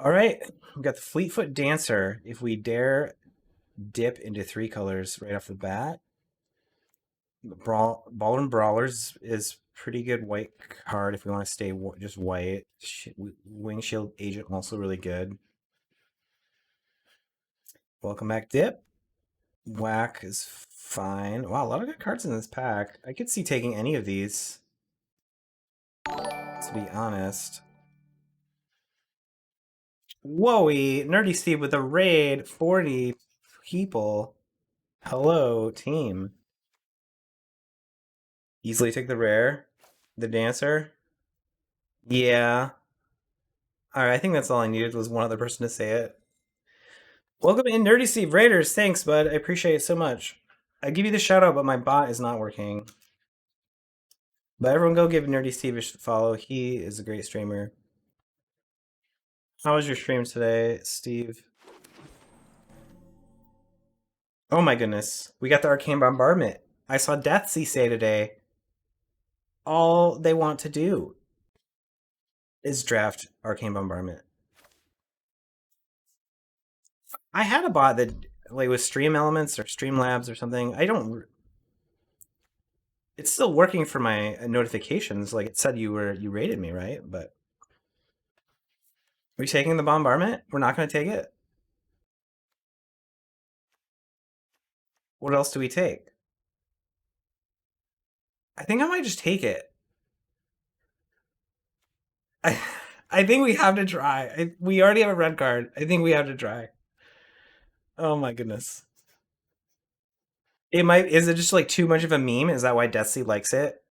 All right, we got the Fleetfoot Dancer. If we dare dip into three colors right off the bat, Ballroom Brawlers is pretty good white card if we want to stay just white. Wing Shield Agent also really good. Welcome back, Dip. Whack is fine. Wow, a lot of good cards in this pack. I could see taking any of these, to be honest. Whoa, Nerdy Steve with a raid. 40 people. Hello, team. Easily take the rare. The dancer. Yeah. Alright, I think that's all I needed was one other person to say it. Welcome in, Nerdy Steve Raiders. Thanks, bud. I appreciate it so much. I give you the shout out, but my bot is not working. But everyone go give Nerdy Steve a follow. He is a great streamer. How was your stream today, Steve? Oh my goodness. We got the Arcane Bombardment. I saw Deathsea say today, all they want to do is draft Arcane Bombardment. I had a bot that like with Stream Elements or Streamlabs or something. It's still working for my notifications. Like it said you rated me, right? But are we taking the bombardment? We're not going to take it. What else do we take? I think I might just take it. I think we have to try. We already have a red card. I think we have to try. Oh my goodness. It might. Is it just like too much of a meme? Is that why Deathsea likes it?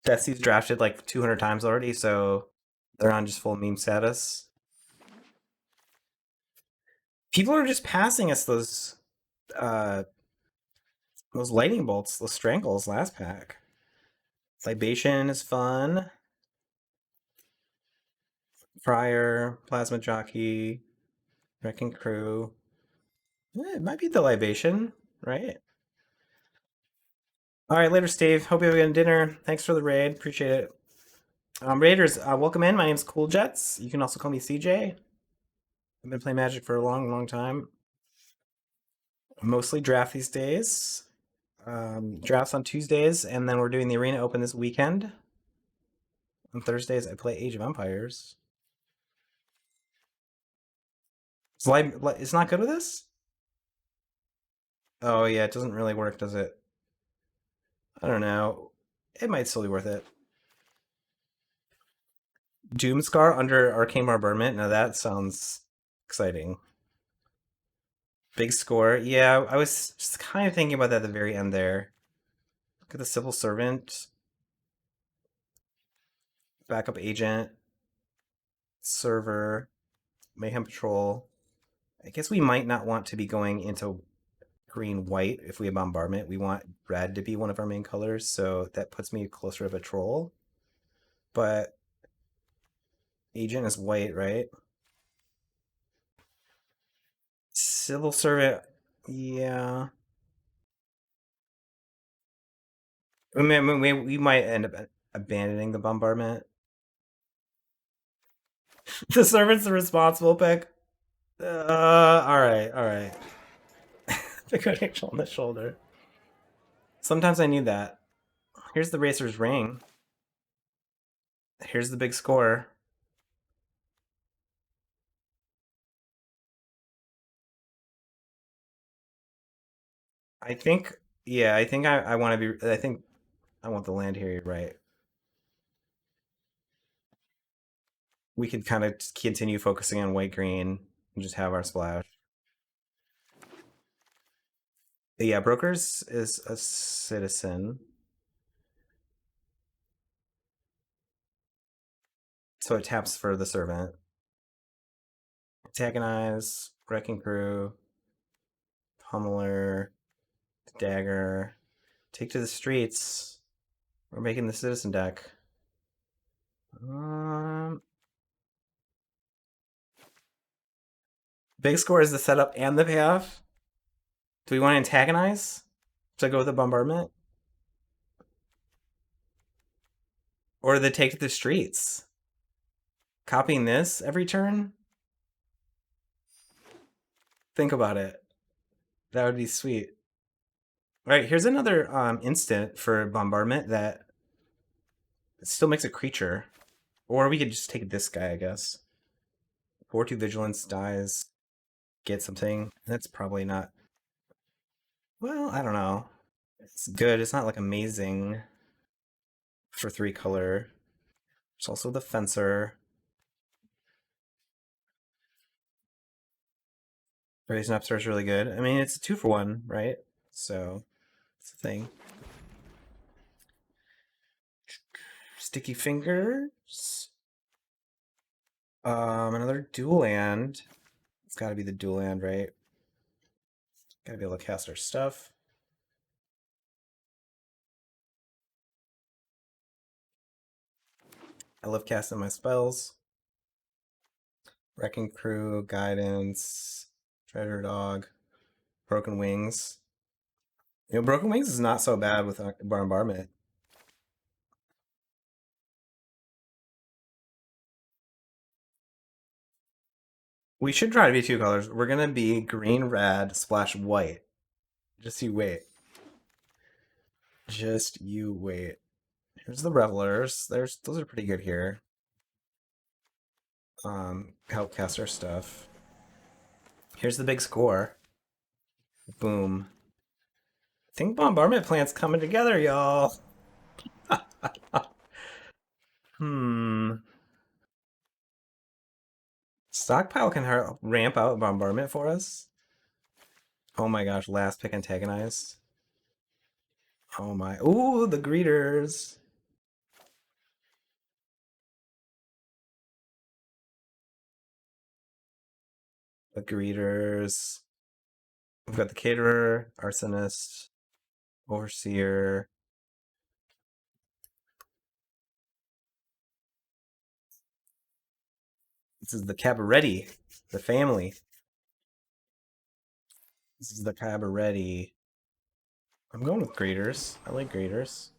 Deathsea's drafted like 200 times already, so they're on just full meme status. People are just passing us those lightning bolts, those strangles last pack. Libation is fun. Friar, Plasma Jockey, Wrecking Crew. It might be the Libation, right? All right, later, Steve. Hope you have a good dinner. Thanks for the raid. Appreciate it. Raiders, welcome in. My name's Cool Jets. You can also call me CJ. I've been playing Magic for a long, long time. Mostly draft these days. Drafts on Tuesdays, and then we're doing the Arena Open this weekend. On Thursdays, I play Age of Empires. It's not good with this? Oh, yeah, it doesn't really work, does it? I don't know. It might still be worth it. Doomscar under Arcane Bombardment. Now that sounds exciting. Big score. Yeah, I was just kind of thinking about that at the very end there. Look at the Civil Servant. Backup Agent. Server. Mayhem Patrol. I guess we might not want to be going into green-white if we have Bombardment. We want red to be one of our main colors, so that puts me closer to Patrol. But Agent is white, right? Civil Servant, yeah. We might end up abandoning the Bombardment. The Servant's the responsible pick. All right. The good angel on the shoulder. Sometimes I need that. Here's the Racer's Ring. Here's the big score. I think, yeah, I think I want to be, I think I want the land here, you're right. We could kind of continue focusing on white-green and just have our splash. Yeah, Brokers is a citizen. So it taps for the Servant. Antagonize, Wrecking Crew, Pummeler, Dagger, Take to the Streets. We're making the Citizen deck. Big score is the setup and the payoff. Do we want to antagonize to go with the bombardment? Or the take to the streets? Copying this every turn? Think about it. That would be sweet. All right, here's another instant for bombardment that still makes a creature. Or we could just take this guy, I guess. 4/2 vigilance dies, get something. That's probably not. Well, I don't know. It's good. It's not like amazing for 3 color. There's also the fencer. Raising upstairs really good. I mean, it's a 2-for-1, right? So it's a thing. Sticky fingers. Another dual land. It's got to be the dual land, right? Got to be able to cast our stuff. I love casting my spells. Wrecking Crew, Guidance, Treasure Dog, Broken Wings. Broken Wings is not so bad with bombardment. We should try to be 2 colors. We're gonna be green, red, splash white. Just you wait. Just you wait. Here's the Revelers. Those are pretty good here. Help cast our stuff. Here's the big score. Boom. I think bombardment plant's coming together, y'all. Hmm. Stockpile can ramp out bombardment for us. Oh my gosh, last pick antagonize. Oh my. Ooh, the greeters. The greeters. We've got the caterer, arsonist, overseer. This is the Cabaretti, the family. This is the Cabaretti. I'm going with greeters. I like greeters.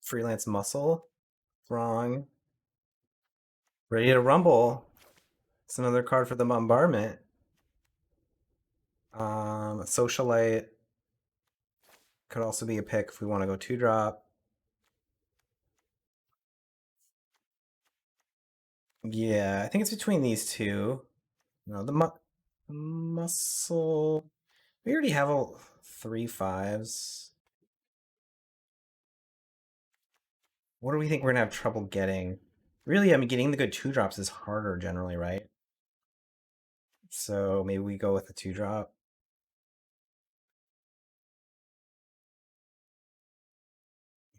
Freelance muscle. Wrong. Ready to rumble. It's another card for the bombardment. Socialite could also be a pick if we want to go 2-drop. Yeah, I think it's between these two. No, the muscle. We already have 3/5s. What do we think we're gonna have trouble getting? Really, I mean, getting the good 2-drops is harder generally, right? So maybe we go with the 2-drop.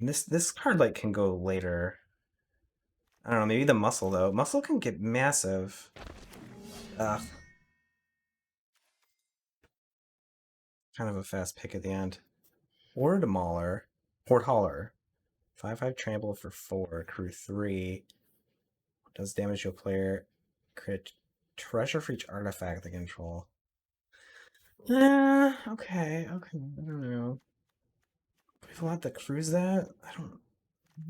This card like can go later. I don't know, maybe the muscle though. Muscle can get massive. Ugh. Kind of a fast pick at the end. Horde Mauler. Horde Hauler. 5/5 trample for 4. Crew 3. Does damage to a player. Crit treasure for each artifact they control. Okay. I don't know. We've allowed to cruise that? I don't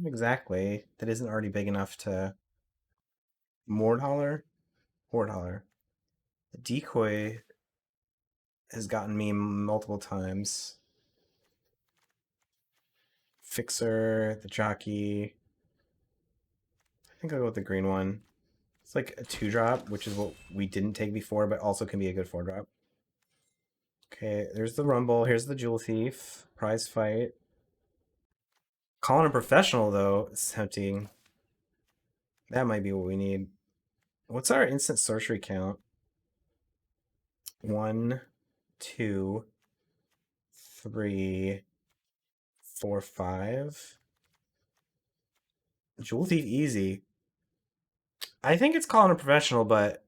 exactly. That isn't already big enough to Mordhauler? Hordhauler. The decoy has gotten me multiple times. Fixer, the jockey. I think I'll go with the green one. It's like a 2-drop, which is what we didn't take before, but also can be a good 4-drop. Okay, there's the Rumble. Here's the Jewel Thief. Prize fight. Calling a professional, though, is tempting. That might be what we need. What's our instant sorcery count? 1, 2, 3, 4, 5. Jewel Thief easy. I think it's calling a professional, but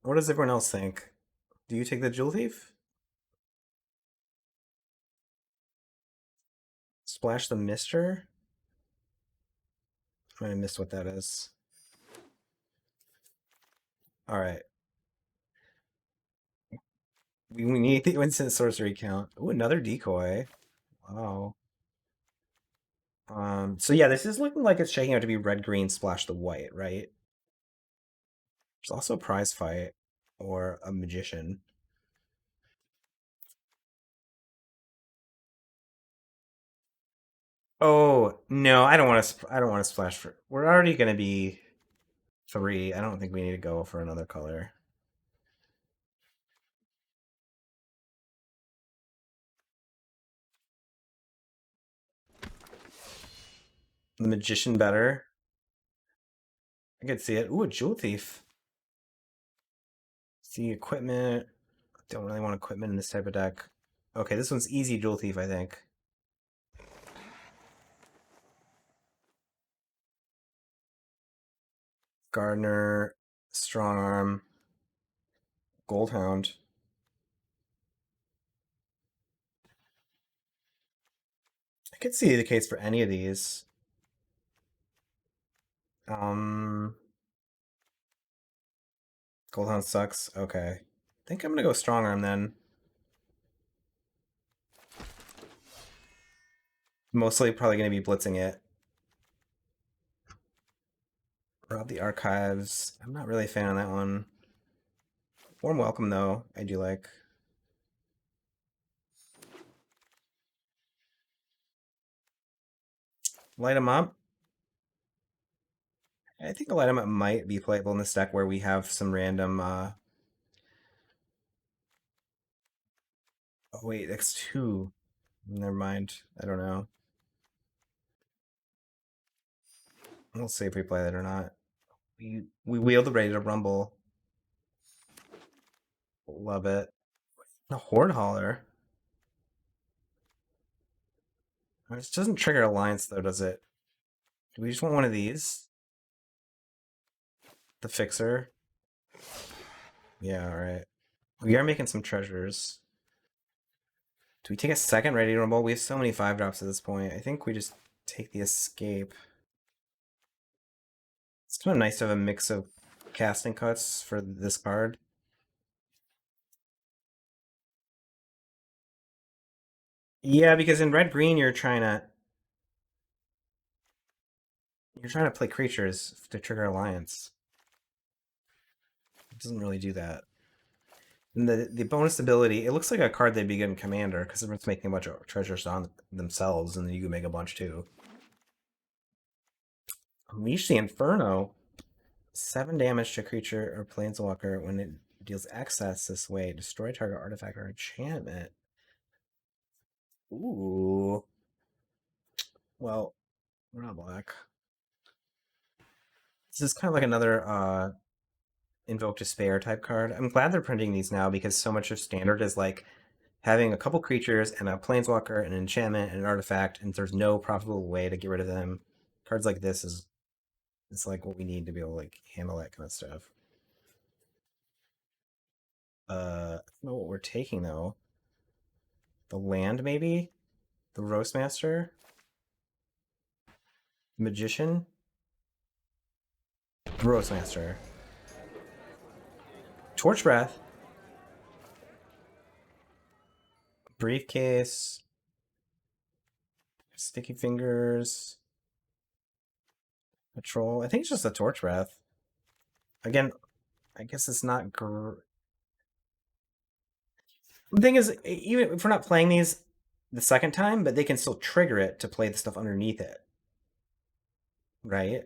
what does everyone else think? Do you take the Jewel Thief? Splash the Mister? I might have missed what that is. All right. We need the instant sorcery count. Ooh, another decoy. Wow. So yeah, this is looking like it's shaking out to be red, green, splash the white, right? There's also a prize fight or a magician. Oh no, I don't want to. I don't want to splash for. We're already gonna be three. I don't think we need to go for another color. The magician better. I could see it. Ooh, a jewel thief. See equipment. Don't really want equipment in this type of deck. Okay, this one's easy jewel thief, I think. Gardener, strong arm, goldhound. I could see the case for any of these. Um, goldhound sucks. Okay, I think I'm gonna go strong arm then. Mostly probably gonna be blitzing it. Rob the archives. I'm not really a fan of that one. Warm welcome though. I do like. Light 'em up. I think a light 'em up might be playable in this deck where we have some random. Oh wait, X2. Never mind. I don't know. We'll see if we play that or not. We wield the ready to rumble. Love it. The horde hauler. This doesn't trigger alliance though, does it? Do we just want one of these? The fixer. Yeah, all right. We are making some treasures. Do we take a second ready to rumble? We have so many 5-drops at this point. I think we just take the escape. It's kind of nice to have a mix of casting cuts for this card. Yeah, because in red green you're trying to play creatures to trigger alliance. It doesn't really do that. And the bonus ability, it looks like a card they'd be good in Commander because it's making a bunch of treasures on themselves, and then you can make a bunch too. Unleash the Inferno. 7 damage to creature or planeswalker when it deals excess this way. Destroy target artifact or enchantment. Ooh. Well, we're not black. This is kind of like another Invoke Despair type card. I'm glad they're printing these now because so much of standard is like having a couple creatures and a planeswalker, an enchantment, and an artifact, and there's no profitable way to get rid of them. Cards like this is it's like what we need to be able to like handle that kind of stuff. I don't know what we're taking though. The land maybe? The Roastmaster? Magician? Roastmaster. Torch Breath. Briefcase. Sticky Fingers. Patrol. I think it's just a Torch Breath. Again, I guess it's not. The thing is, even if we're not playing these the second time, but they can still trigger it to play the stuff underneath it. Right?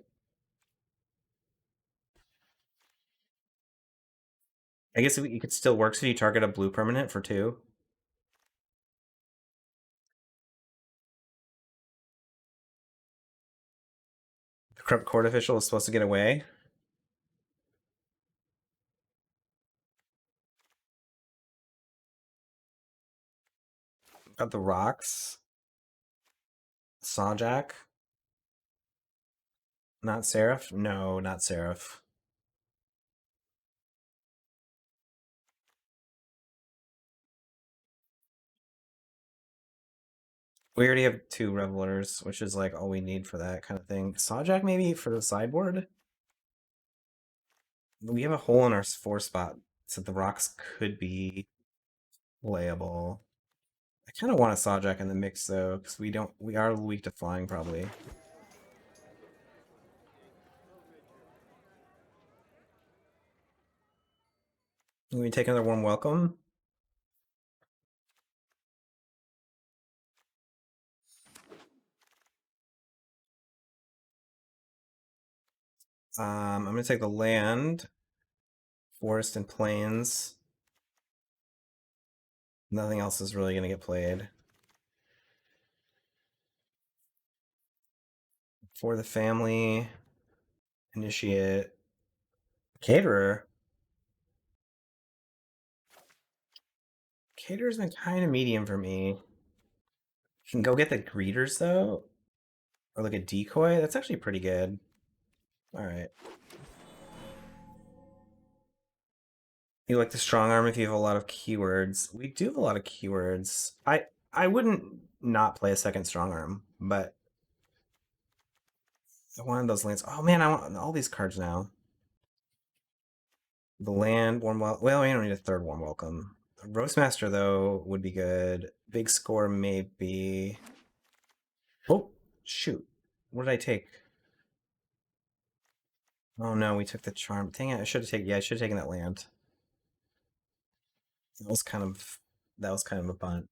I guess it could still work if you target a blue permanent for 2. The Corrupt Court Official is supposed to get away. Got the rocks. Sawjack. Not Seraph? No, not Seraph. We already have two Revelers, which is like all we need for that kind of thing. Sawjack maybe for the sideboard? We have a hole in our four spot, so the rocks could be playable. I kind of want a Sawjack in the mix though, because we are weak to flying probably. Can we take another warm welcome? I'm gonna take the land, forest and plains. Nothing else is really gonna get played. For the family, initiate, caterer. Caterer's been kind of medium for me. Can go get the greeters though, or like a decoy. That's actually pretty good. All right. You like the strong arm if you have a lot of keywords. We do have a lot of keywords. I wouldn't not play a second strong arm, but I wanted those lands. Oh man, I want all these cards now. The land, warm welcome. Well, we don't need a third warm welcome. Roastmaster though would be good. Big score maybe. Oh shoot! What did I take? Oh no, we took the charm. Dang it! I should have taken. Yeah, I should have taken that land. That was kind of a punt.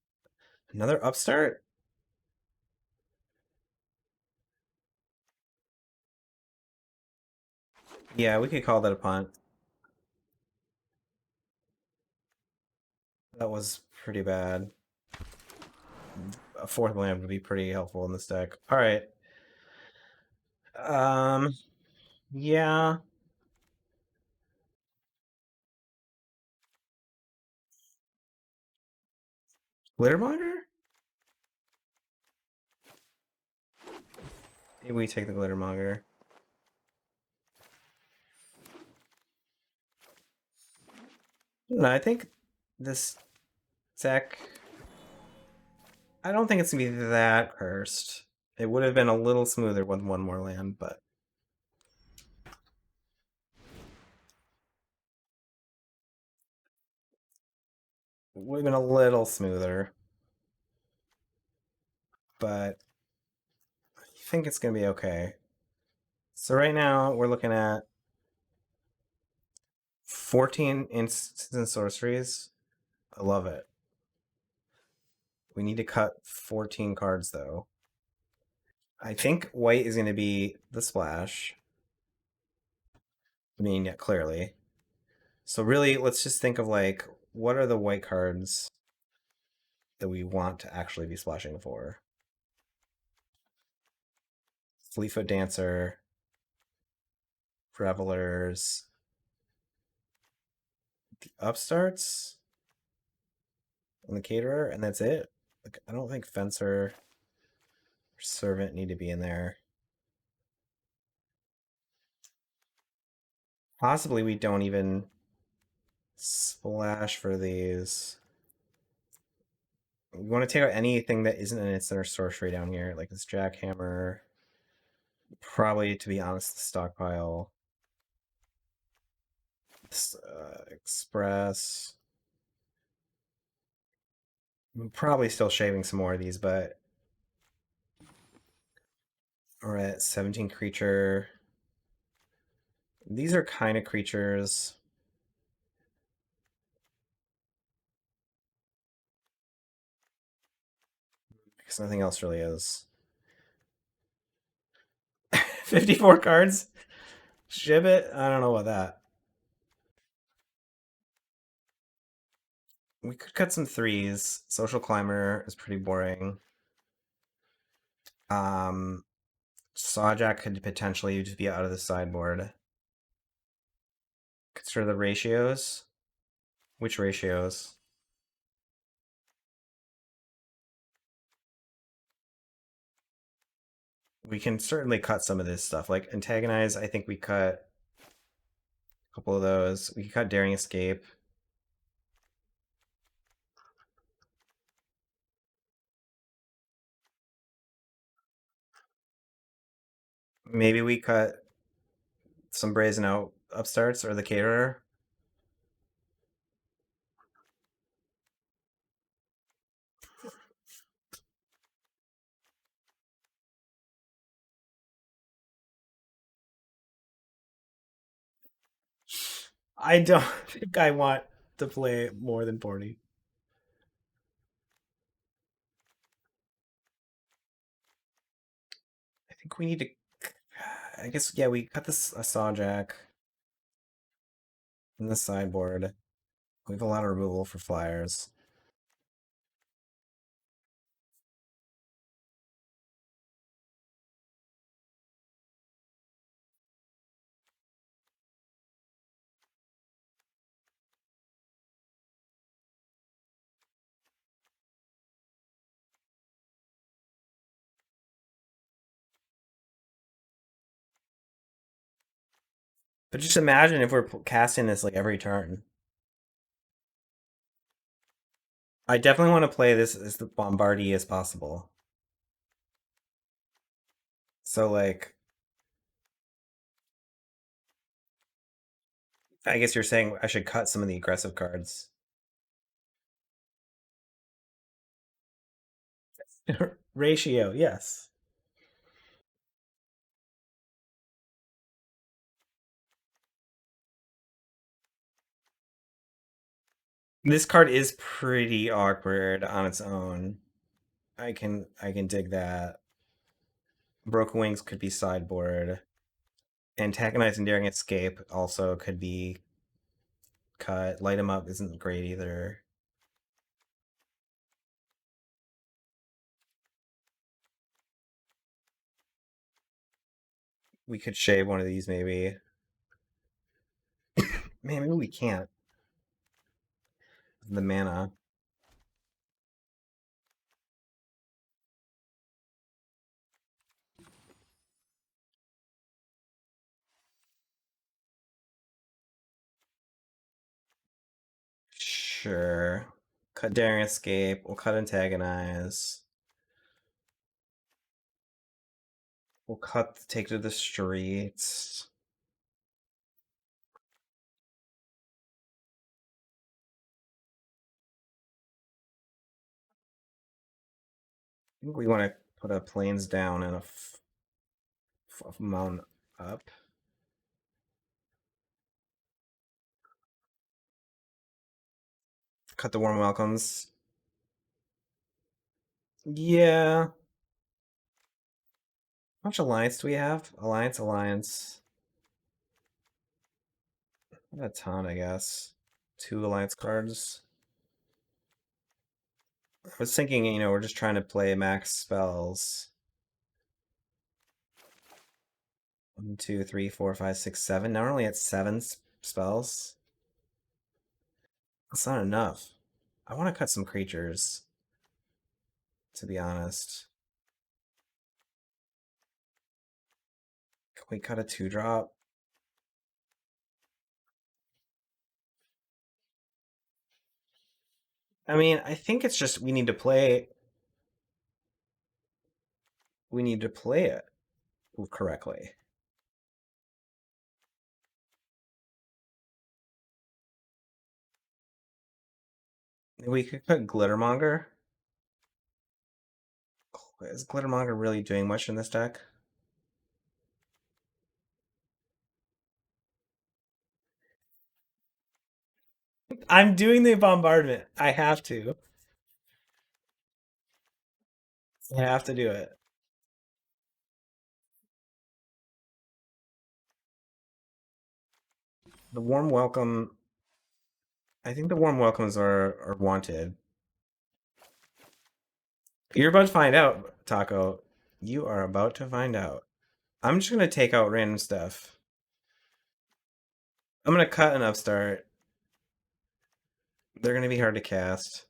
Another upstart? Yeah, we could call that a punt. That was pretty bad. A fourth land would be pretty helpful in this deck. All right. Um, yeah. Glittermonger? Maybe we take the Glittermonger. No, I think this deck. I don't think it's gonna be that cursed. It would have been a little smoother with one more land, but it would have been a little smoother. But I think it's gonna be okay. So right now we're looking at 14 instants and sorceries. I love it. We need to cut 14 cards though. I think white is going to be the splash. I mean, yeah, clearly. So really, let's just think of like, what are the white cards that we want to actually be splashing for? Fleetfoot Dancer, Revelers, the Upstarts, and the Caterer, and that's it. Like, I don't think Fencer or Servant need to be in there. Possibly we don't even splash for these. We want to take out anything that isn't an instant or sorcery down here, like this Jackhammer. Probably, to be honest, the stockpile. Express. I'm probably still shaving some more of these, but we're at 17 creature. These are kind of creatures. Because nothing else really is. 54 cards? Shibit? I don't know about that. We could cut some threes. Social Climber is pretty boring. Um, Sawjack could potentially just be out of the sideboard. Consider the ratios. Which ratios? We can certainly cut some of this stuff. Like Antagonize, I think we cut a couple of those. We could cut Daring Escape. Maybe we cut some brazen out upstarts or the caterer. I don't think I want to play more than 40. I think we need to. I guess, yeah, we cut this a sawjack in the sideboard. We have a lot of removal for flyers. But just imagine if we're casting this like every turn. I definitely want to play this as the bombardy as possible. So like, I guess you're saying I should cut some of the aggressive cards. Ratio, yes. This card is pretty awkward on its own. I can dig that. Broken Wings could be sideboard. Antagonize and Daring Escape also could be cut. Light 'em Up isn't great either. We could shave one of these maybe. Man, maybe we can't. The mana. Sure. Cut Daring Escape. We'll cut Antagonize. We'll cut Take to the Streets. I think we want to put a Plains down and a Mount up. Cut the Warm Welcomes. Yeah. How much Alliance do we have? Alliance. Not a ton, I guess. Two Alliance cards. I was thinking, we're just trying to play max spells. 1, 2, 3, 4, 5, 6, 7. Now we're only at 7 spells. That's not enough. I want to cut some creatures, to be honest. Can we cut a 2-drop? I mean, I think it's just we need to play. We need to play it correctly. We could cut Glittermonger. Is Glittermonger really doing much in this deck? I'm doing the bombardment. I have to. I have to do it. The warm welcome. I think the warm welcomes are wanted. You're about to find out, Taco. You are about to find out. I'm just gonna take out random stuff. I'm gonna cut an upstart. They're gonna be hard to cast.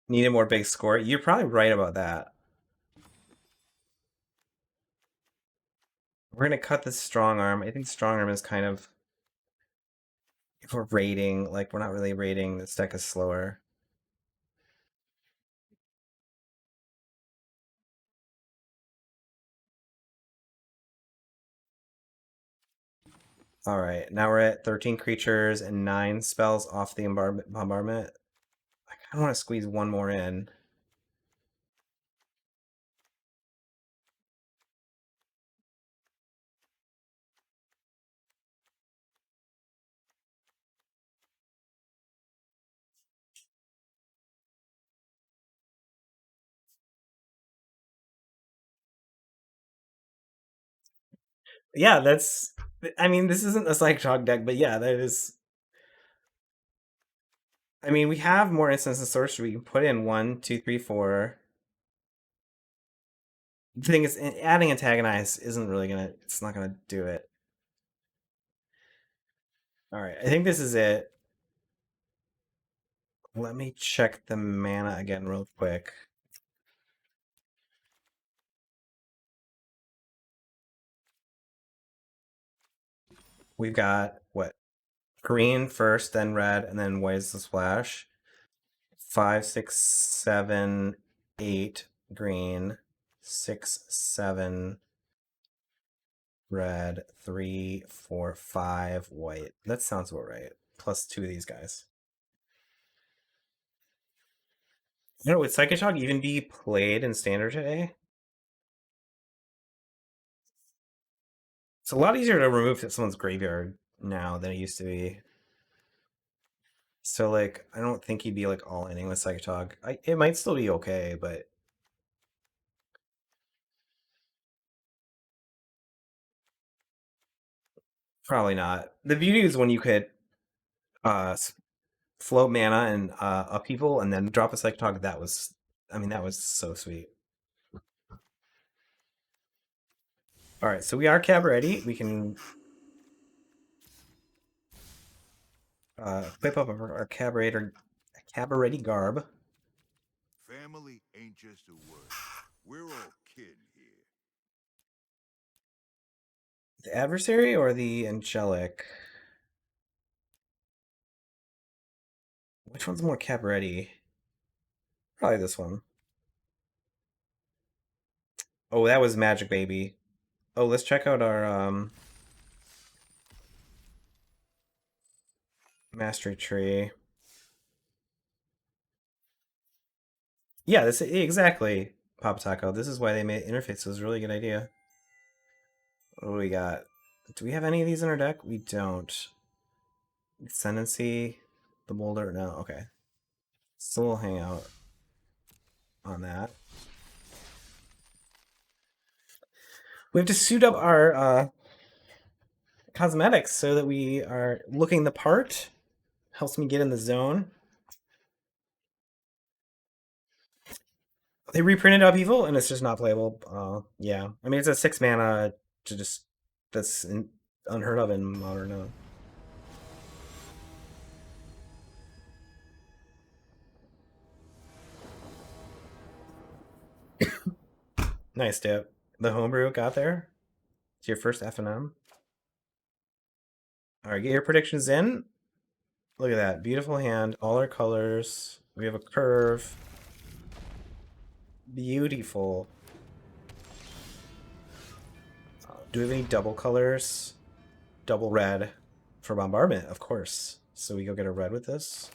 Need a more big score. You're probably right about that. We're gonna cut this strong arm. I think strong arm is kind of, if we're raiding, like we're not really raiding. This deck is slower. All right, now we're at 13 creatures and 9 spells off the bombardment. I kind of want to squeeze one more in. Yeah, that's. I mean, this isn't a Psych Shock deck, but yeah, that is. I mean, we have more instants of sorcery. We can put in 1, 2, 3, 4. The thing is, adding antagonize isn't really gonna. It's not gonna do it. All right, I think this is it. Let me check the mana again real quick. We've got what? Green first, then red, and then white is the splash. 5, 6, 7, 8 green, 6, 7 red, 3, 4, 5 white. That sounds about right. Plus 2 of these guys. You know, would Psychic Shock even be played in Standard today? It's a lot easier to remove someone's graveyard now than it used to be. So, like, I don't think he'd be, like, all inning with Psychic Shock. It might still be okay, but probably not. The beauty is when you could uh, float mana and upheaval and then drop a Psychic Shock, that was, I mean, that was so sweet. All right, so we are Cabaretti. We can equip up our Cabaretti garb. Family ain't just a word. We're all kin here. The adversary or the angelic? Which one's more Cabaretti? Probably this one. Oh, that was Magic Baby. Oh, let's check out our mastery tree. Yeah, this exactly, Papa Taco. This is why they made interface. It was a really good idea. What do we got? Do we have any of these in our deck? We don't. Ascendancy, the Boulder. No, okay. So we'll hang out on that. We have to suit up our cosmetics so that we are looking the part. Helps me get in the zone. They reprinted Upheaval and it's just not playable. Yeah, I mean it's a 6 mana to just that's unheard of in modern. Nice dip. The homebrew got there. It's your first FNM. All right, get your predictions in. Look at that beautiful hand. All our colors. We have a curve. Beautiful. Do we have any double colors? Double red for bombardment, of course. So we go get a red with this.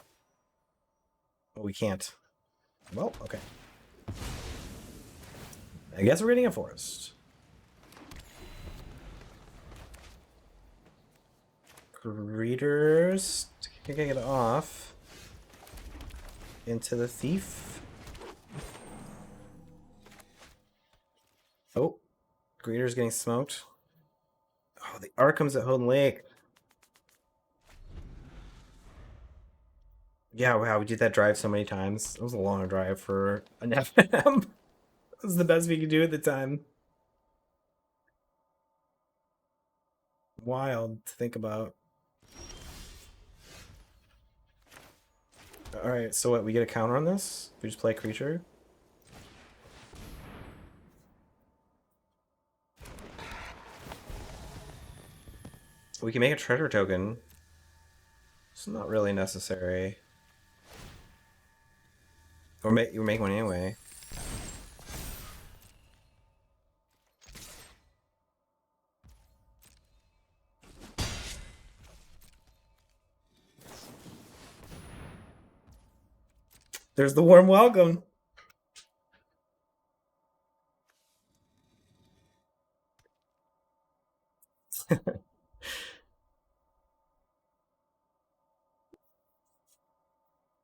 Oh, we can't. Well, okay. I guess we're getting a forest. Greeters. Kick it off. Into the thief. Oh. Greeter's getting smoked. Oh, the Arkham's at Houghton Lake. Yeah, wow, we did that drive so many times. It was a long drive for an FM. It was the best we could do at the time. Wild to think about. Alright, so what, we get a counter on this? We just play creature? We can make a treasure token. It's not really necessary. Or you make one anyway. There's the warm welcome.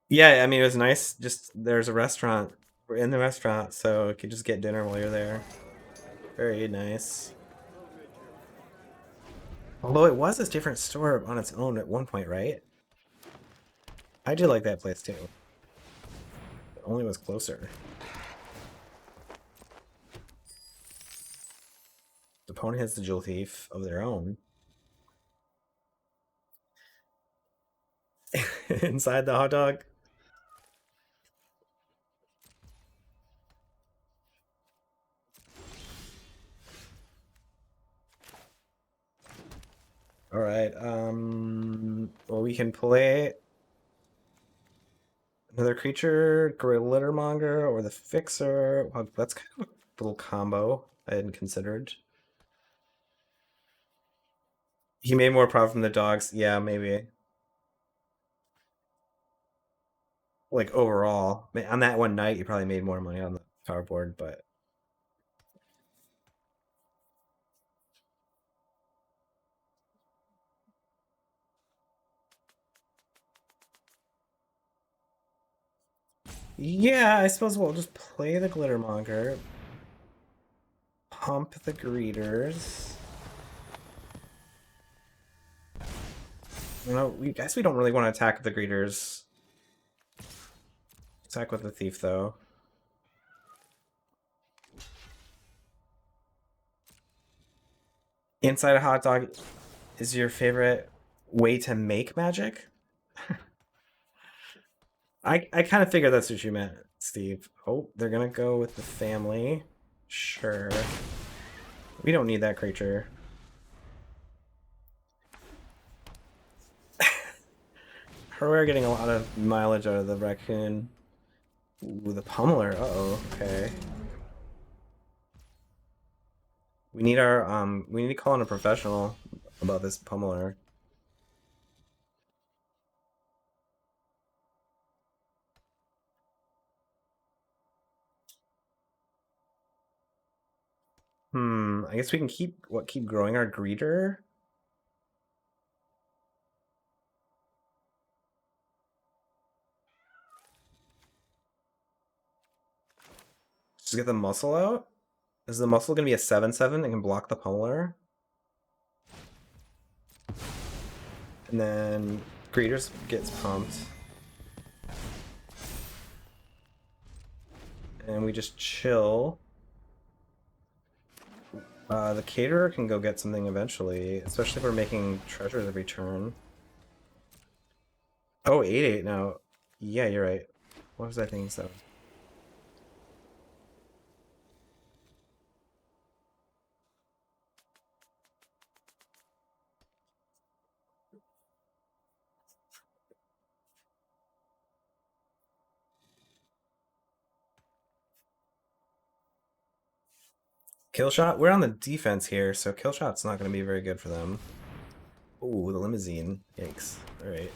Yeah, I mean, it was nice. Just there's a restaurant. We're in the restaurant, so you could just get dinner while you're there. Very nice. Although it was a different store on its own at one point, right? I did like that place too. It only was closer. The opponent has the jewel thief of their own. Inside the hot dog. All right. Well, we can play another creature, Glittermonger, or the Fixer. Well, that's kind of a little combo I hadn't considered. He made more profit from the dogs. Yeah, maybe. Like overall, on that one night, you probably made more money on the power board, but yeah, I suppose we'll just play the Glittermonger, pump the greeters. You know, we guess we don't really want to attack the greeters. Attack with the thief, though. Inside a hot dog is your favorite way to make magic? I kind of figured that's what you meant, Steve. Oh, they're gonna go with the family. Sure. We don't need that creature. We're getting a lot of mileage out of the raccoon. Ooh, the pummeler. Uh-oh. Okay. We need to call in a professional about this pummeler. I guess we can keep growing our greeter. Just get the muscle out. Is the muscle gonna be a 7/7 and can block the pummeler? And then greeters gets pumped. And we just chill. The caterer can go get something eventually, especially if we're making treasures every turn. Oh, 8/8 now. Yeah, you're right. What was I thinking so? Kill shot? We're on the defense here, so kill shot's not going to be very good for them. Ooh, the limousine. Yikes. Alright.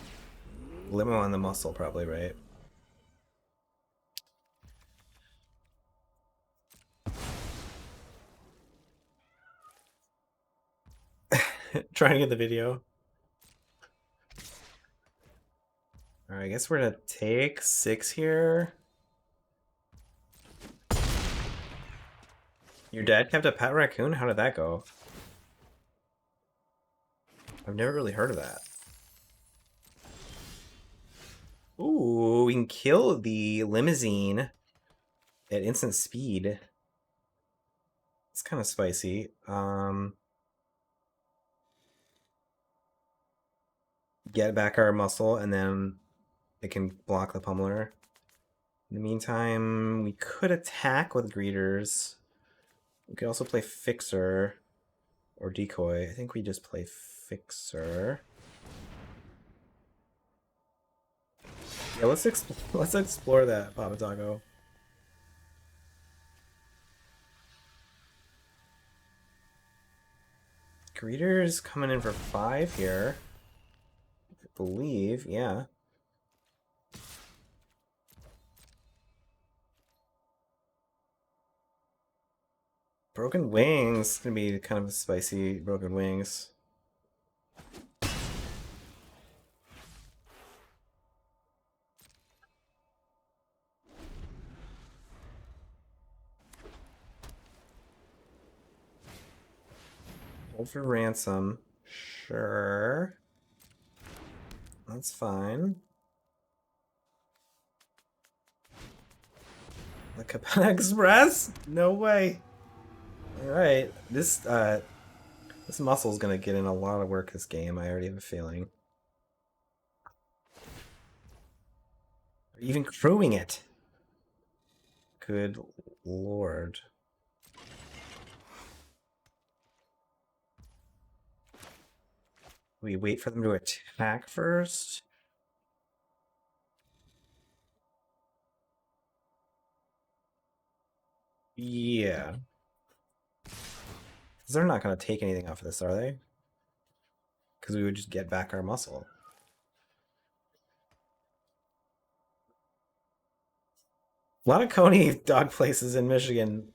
Limo on the muscle, probably, right? Trying to get the video. Alright, I guess we're gonna take 6 here. Your dad kept a pet raccoon? How did that go? I've never really heard of that. Ooh, we can kill the limousine at instant speed. It's kind of spicy. Get back our muscle, and then it can block the pummeler. In the meantime, we could attack with greeters. We could also play Fixer or Decoy. I think we just play Fixer. Yeah, let's explore that, Papa Taco. Greeter's coming in for 5 here. I believe, yeah. Broken Wings. Gonna be kind of a spicy Broken Wings. Hold for ransom. Sure. That's fine. The Capenna Express? No way. Alright. This muscle's gonna get in a lot of work this game, I already have a feeling. Even crewing it. Good lord. We wait for them to attack first? Yeah. Because they're not going to take anything off of this, are they? Because we would just get back our muscle. A lot of Coney dog places in Michigan.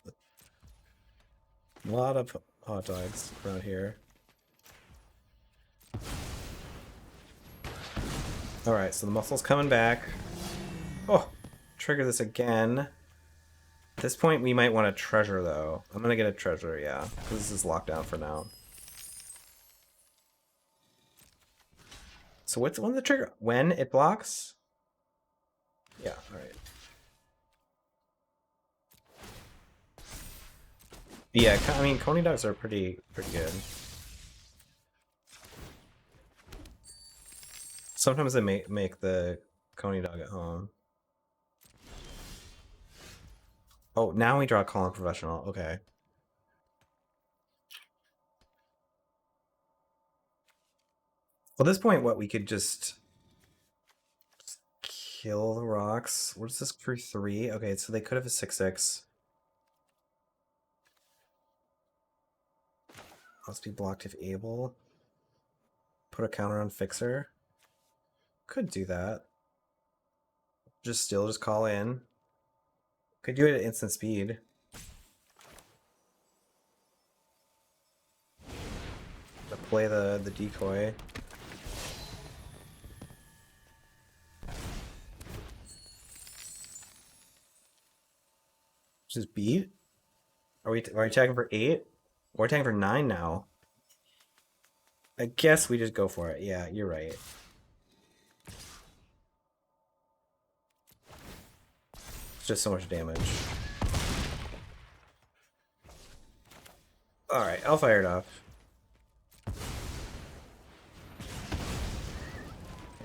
A lot of hot dogs around here. Alright, so the muscle's coming back. Oh, trigger this again. At this point, we might want a treasure, though. I'm going to get a treasure, yeah. Because this is locked down for now. So when's the trigger? When it blocks? Yeah, alright. Yeah, I mean, Coney dogs are pretty good. Sometimes they make the Coney dog at home. Oh, now we draw Calling Professional. Okay. Well, at this point, what we could just kill the rocks. What's this for 3? Okay, so they could have a 6/6. Must be blocked if able. Put a counter on Fixer. Could do that. Just call in. Could do it at instant speed. To play the decoy. Just beat? Are we attacking for 8? We're attacking for 9 now. I guess we just go for it. Yeah, you're right. It's just so much damage. Alright, I'll fire it off.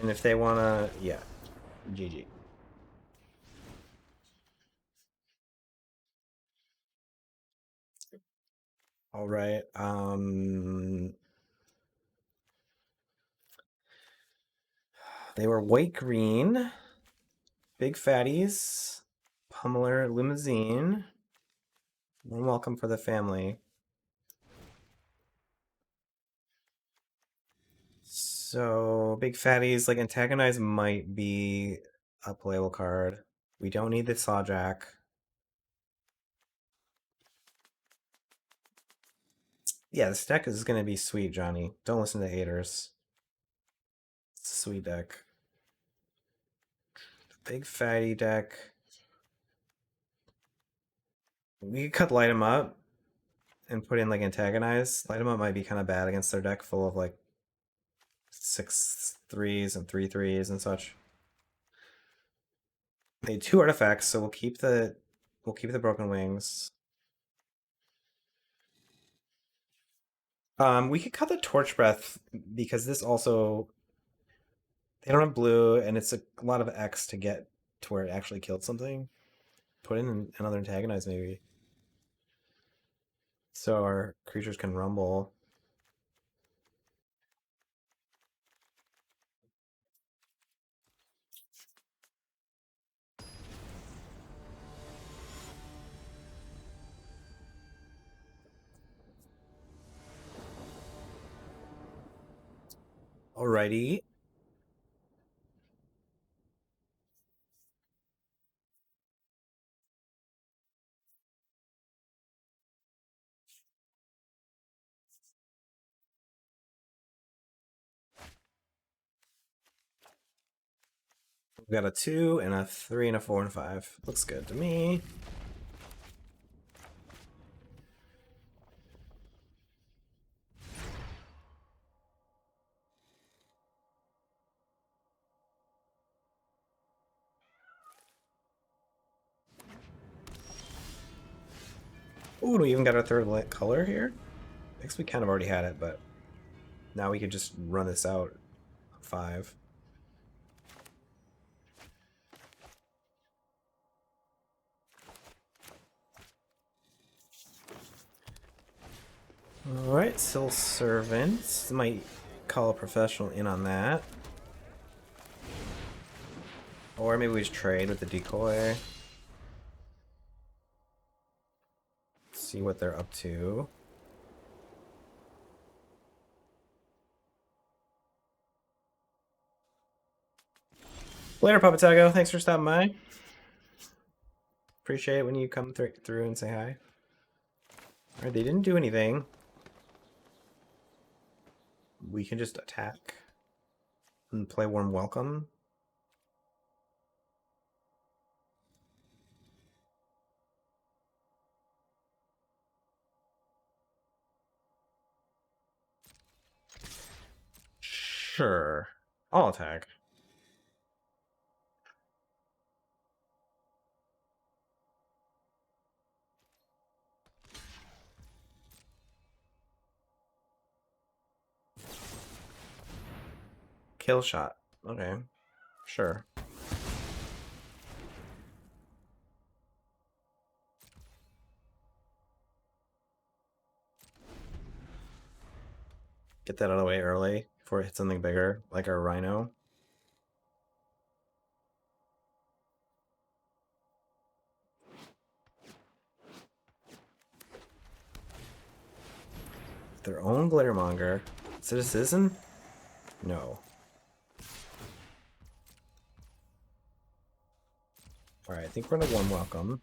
And if they wanna... yeah. GG. Alright, they were white-green. Big fatties. Pummeler limousine. Warm welcome for the family. So, big fatties, like, antagonize might be a playable card. We don't need the Sawjack. Yeah, this deck is gonna be sweet, Johnny. Don't listen to haters. It's a sweet deck. Big fatty deck. We could light him up and put in like antagonize. Light him up might be kind of bad against their deck full of like 6/3s and 3/3s and such. They need 2 artifacts, so we'll keep the broken wings. We could cut the torch breath because this also they don't have blue and it's a lot of X to get to where it actually killed something. Put in another antagonize maybe. So our creatures can rumble. Alrighty. We got a 2 and a 3 and a 4 and a 5. Looks good to me. Ooh, we even got our third light color here? I guess we kind of already had it, but now we could just run this out. 5. Alright, Soul Servant. Might call a professional in on that. Or maybe we just trade with the decoy. See what they're up to. Later, Papatago. Thanks for stopping by. Appreciate it when you come through and say hi. Alright, they didn't do anything. We can just attack and play Warm Welcome. Sure. I'll attack. Kill shot. Okay. Sure. Get that out of the way early before it hits something bigger, like our Rhino. Their own Glittermonger. Is it a citizen? No. Alright, I think we're gonna Warm Welcome.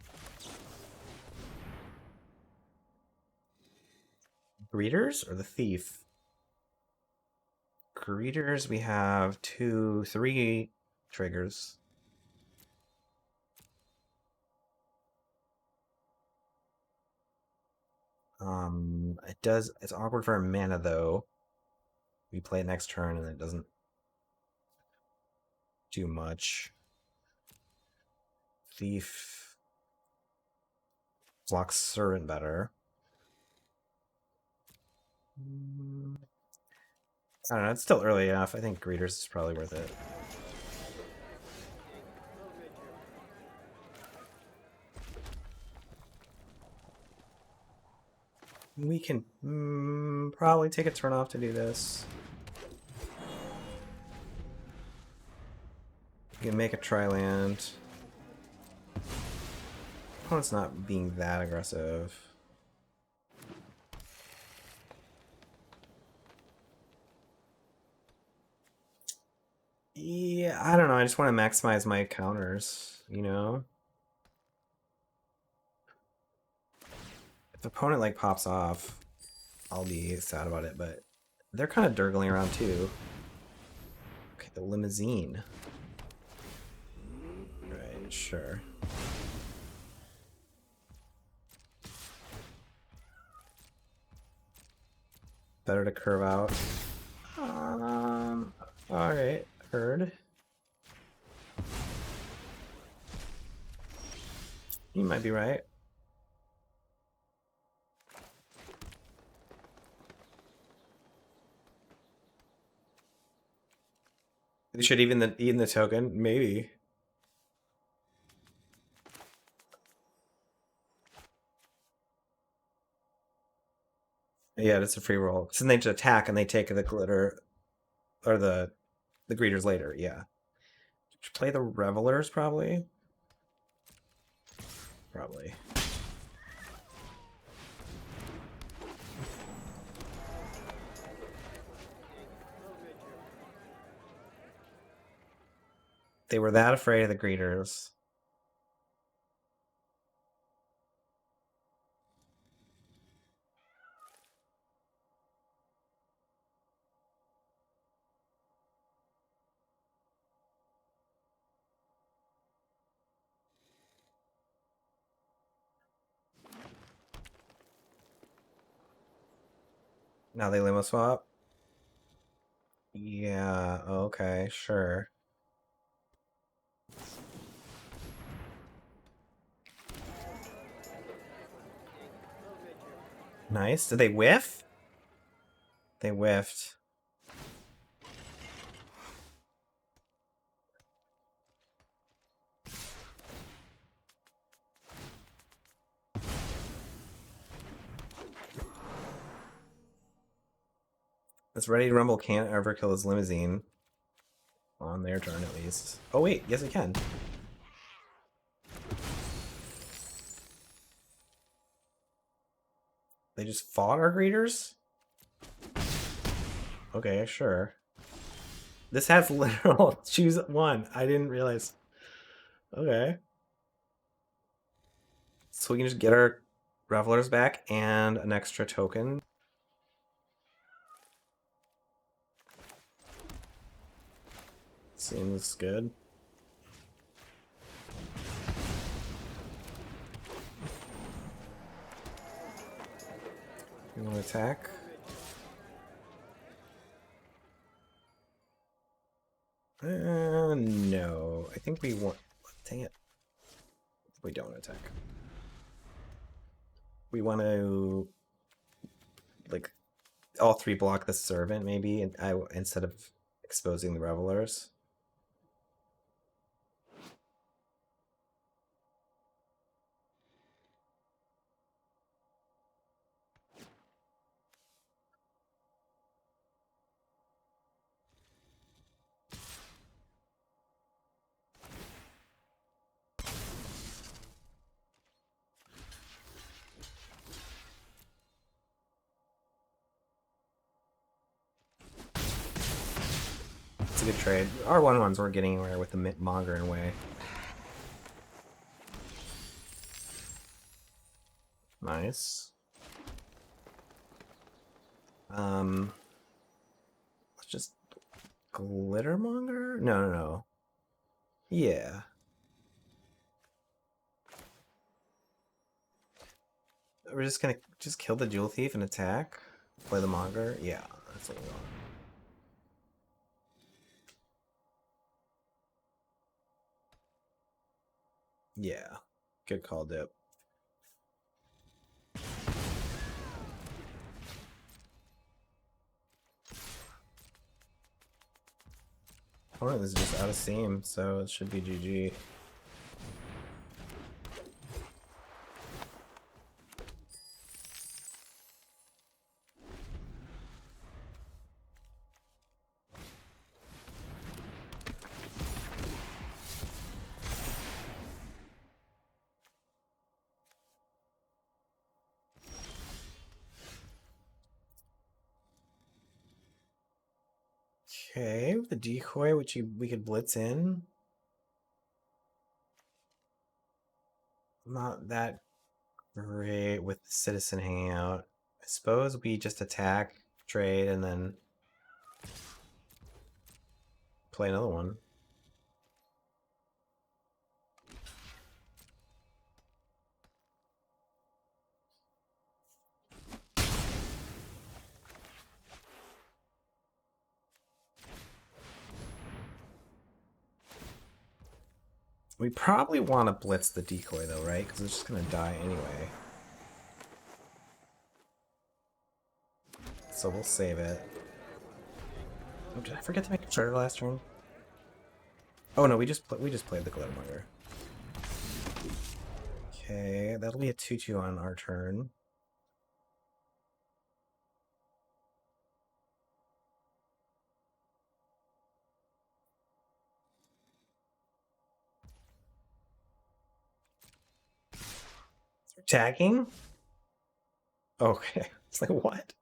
Greeters or the Thief? Greeters, we have 3 triggers. It's awkward for a mana though. We play it next turn and it doesn't do much. Thief blocks Servant better. I don't know, it's still early enough. I think Greeters is probably worth it. We can probably take a turn off to do this. We can make a tri-land. Opponent's not being that aggressive. Yeah, I don't know. I just want to maximize my counters, you know? If the opponent like pops off, I'll be sad about it, but they're kind of dirgling around too. Okay, the limousine. Right, sure. Better to curve out. Alright, heard. You might be right. They should even the token, maybe. Yeah, it's a free roll. So they just attack and they take the glitter or the greeters later. Yeah. Should play the revelers probably. Probably. They were that afraid of the greeters. Now they limo swap? Yeah, okay, sure. Nice. Did they whiff? They whiffed. This Ready to Rumble can't ever kill his limousine. On their turn, at least. Oh, wait. Yes, it can. They just fought our greeters? Okay, sure. This has literal choose one. I didn't realize. Okay. So we can just get our revelers back and an extra token. Seems good. You want to attack? No. I think we want... Dang it. We don't attack. We want to... Like, all three block the servant, maybe, and instead of exposing the revelers. It's a good trade. Our 1/1s weren't getting anywhere with the Monger in way. Nice. Let's just Glittermonger? No, no, no. Yeah. We're just gonna just kill the Jewel Thief and attack? Play the Monger? Yeah, that's what we want. Yeah. Good call, Dip. Opponent is just out of steam, so it should be GG. Okay, with the decoy, which we could blitz in. Not that great with the citizen hanging out. I suppose we just attack, trade, and then play another one. We probably want to blitz the decoy though, right? Because it's just going to die anyway. So we'll save it. Oh, did I forget to make a charter last turn? Oh no, we just played the Glittermonger. Okay, that'll be a 2/2 on our turn. Attacking? Okay. It's like, what?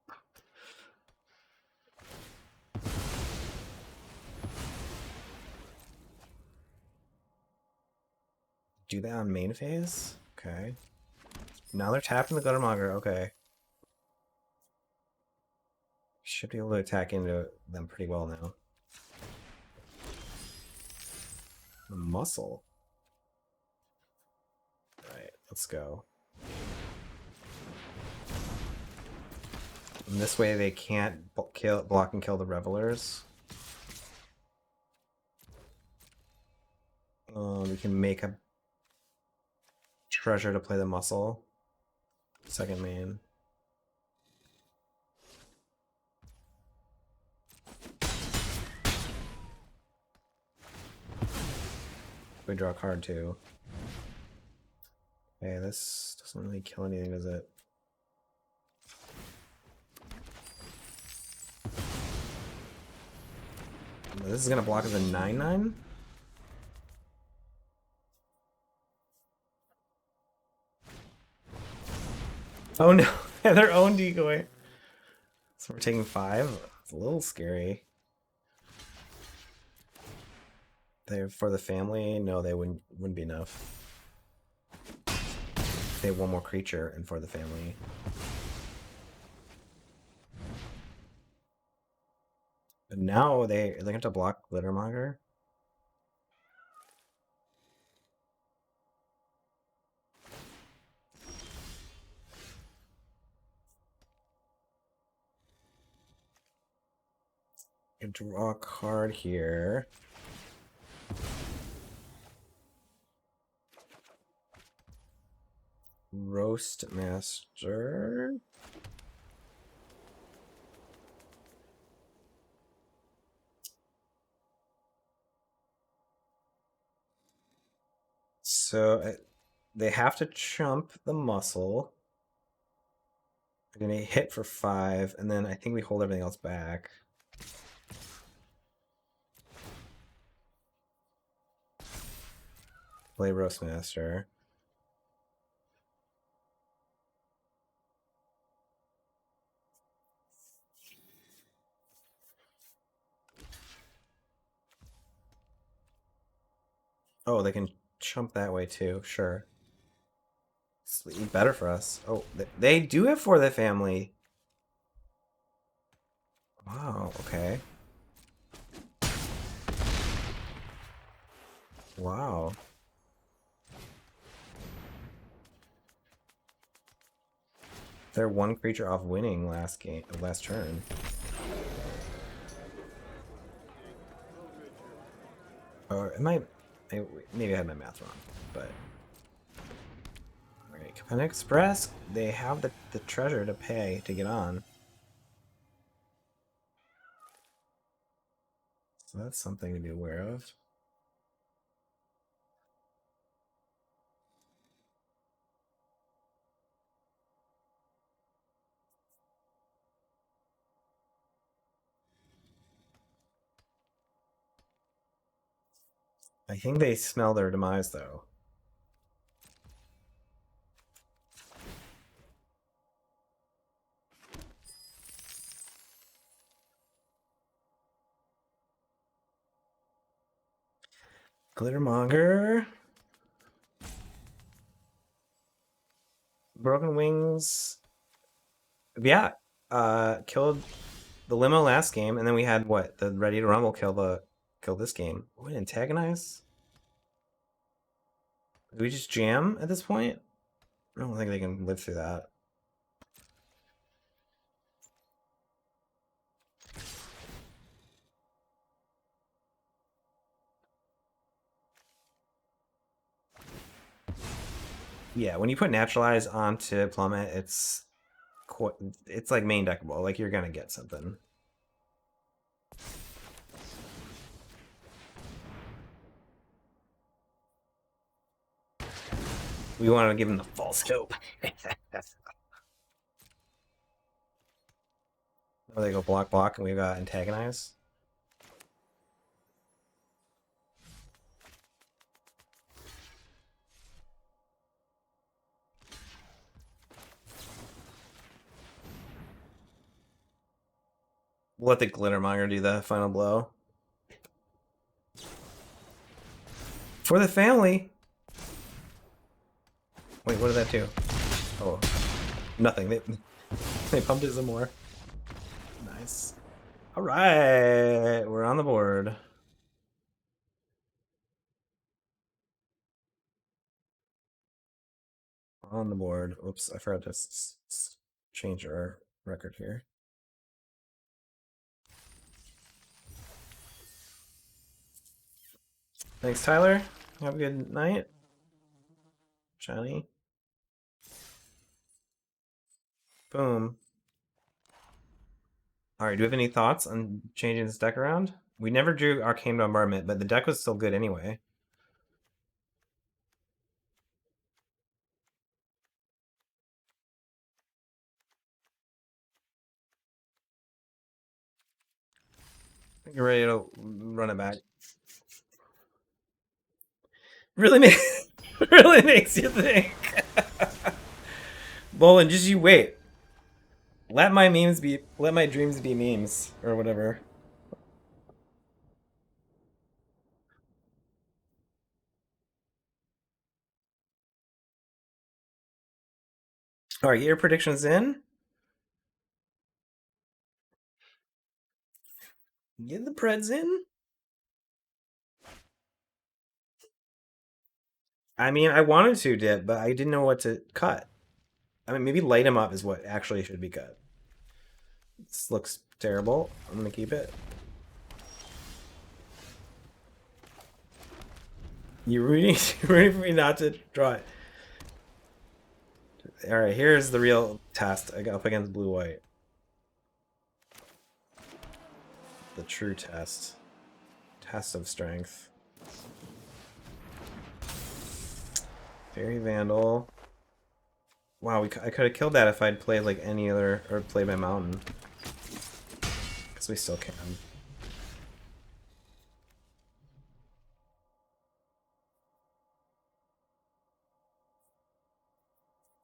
do that on main phase? Okay. Now they're tapping the Glittermonger. Okay. Should be able to attack into them pretty well now. The muscle. Alright, let's go. And this way they can't block and kill the Revelers. We can make a treasure to play the muscle. Second main. We draw a card too. Okay, this doesn't really kill anything, does it? This is gonna block as a 9/9? Oh no, their own decoy. So we're taking 5. It's a little scary. They're for the family? No, they wouldn't be enough. They have one more creature and for the family. But now they're going to block Glittermonger. You draw a card here. Roast Master. So they have to chump the muscle. They're gonna hit for 5, and then I think we hold everything else back. Play Roast Master. Oh, they can chump that way too. Sure. It's better for us. Oh, they do have for the family. Wow, okay. Wow. They're one creature off winning last turn. Or maybe I had my math wrong, but alright, Capenna Express, they have the treasure to pay to get on. So that's something to be aware of. I think they smell their demise though. Glittermonger. Broken Wings. Yeah. Killed the limo last game, and then we had what? The Ready to Rumble kill this game. What, antagonize? Do we just jam at this point? I don't think they can live through that. Yeah, when you put Naturalize onto Plummet, it's like main deckable. Like you're gonna get something. We wanted to give him the false hope. Oh, they go block, and we've got antagonize. We'll let the Glittermonger do the final blow. For the family. Wait, what did that do? Oh, nothing. They pumped it some more. Nice. All right, we're on the board. On the board. Oops, I forgot to change our record here. Thanks, Tyler. Have a good night, Johnny. Boom. All right, do you have any thoughts on changing this deck around? We never drew Arcane Bombardment, but the deck was still good anyway. I think you're ready to run it back. Really, really makes you think. Bolin, just you wait. Let my dreams be memes or whatever. All right, get your predictions in. Get the Preds in. I mean, I wanted to dip, but I didn't know what to cut. I mean, maybe light him up is what actually should be cut. This looks terrible. I'm gonna keep it. You're rooting, you're rooting for me not to draw it. All right, here's the real test. I got up against blue-white. The true test. Test of strength. Fairy Vandal. Wow, I could have killed that if I'd played like any other, or played my mountain. Because we still can.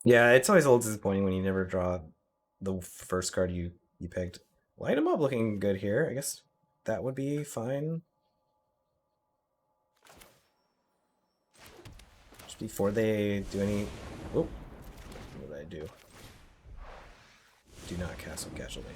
Yeah, it's always a little disappointing when you never draw the first card you picked. Light 'em up looking good here. I guess that would be fine. Just before they do any... Whoop. What did I do? Do not cast with Casualty.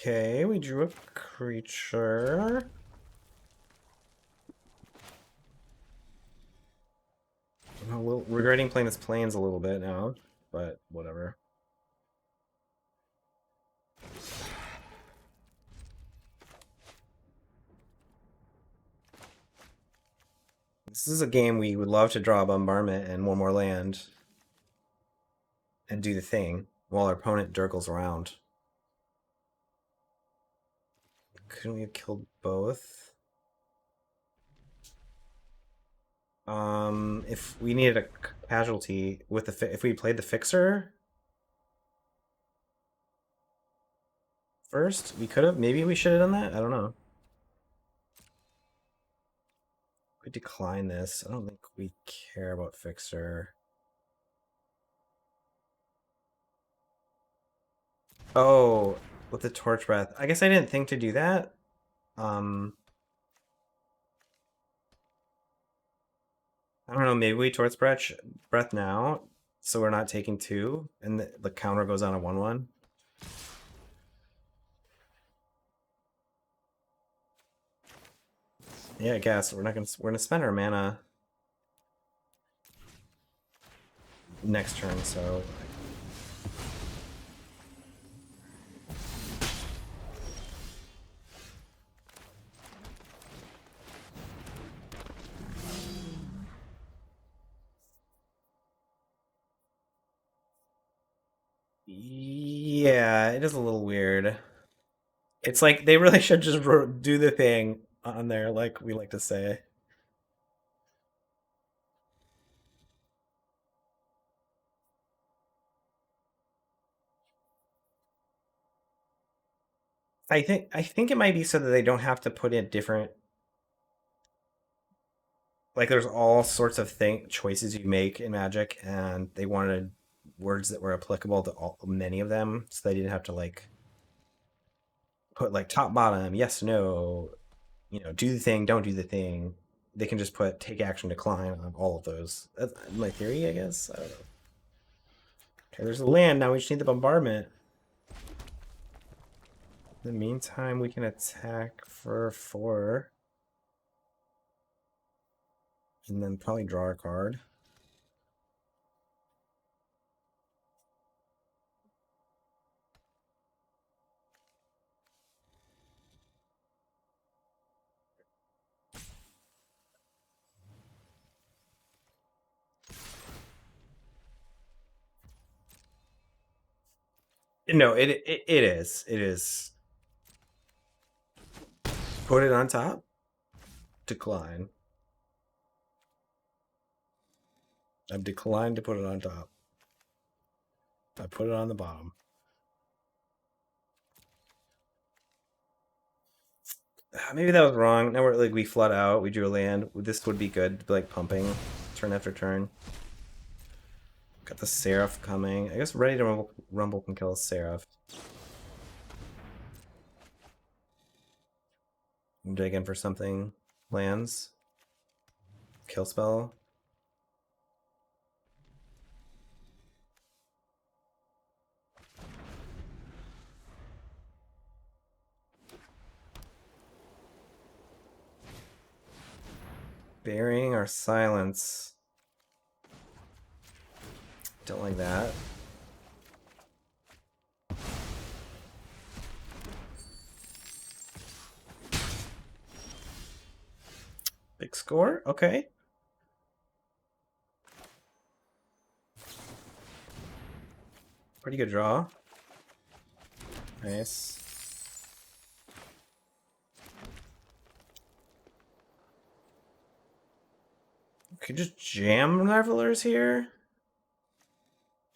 Okay, we drew a creature. I'm a little regretting playing this Plains a little bit now, but whatever. This is a game we would love to draw a Bombardment and one more land and do the thing while our opponent dirkles around. Couldn't we have killed both? If we needed a casualty with the if we played the fixer first, we could have. Maybe we should have done that. I don't know. We decline this. I don't think we care about fixer. Oh, with the torch breath. I guess I didn't think to do that. Um, I don't know. Maybe we torch breath now, so we're not taking two, and the counter goes on a 1/1. Yeah, I guess we're gonna spend our mana next turn, so yeah, it is a little weird. It's like they really should just do the thing on there, like we like to say. I think it might be so that they don't have to put in different, like there's all sorts of choices you make in Magic, and they wanted words that were applicable to many of them, so they didn't have to like put like top bottom, yes, no, do the thing, don't do the thing. They can just put take action, decline on all of those. That's my theory, I guess. I don't know. Okay, there's the land. Now we just need the bombardment. In the meantime, we can attack for 4. And then probably draw a card. No, it is. It is. Put it on top. Decline. I've declined to put it on top. I put it on the bottom. Maybe that was wrong. Now we're like we flood out. We drew a land. This would be good, like pumping, turn after turn. Got the Seraph coming. I guess Ready to Rumble can kill a Seraph. Dig in for something. Lands. Kill spell. Burying our silence. Don't like that. Big score? Okay. Pretty good draw. Nice. Could just jam Revelers here.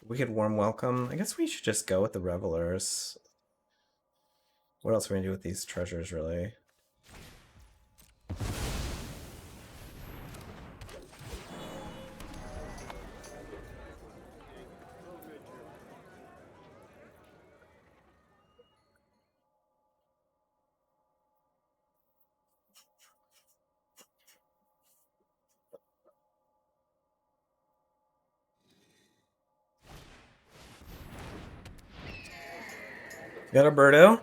We could warm welcome. I guess we should just go with the Revelers. What else are we gonna do with these treasures, really? Got Alberto.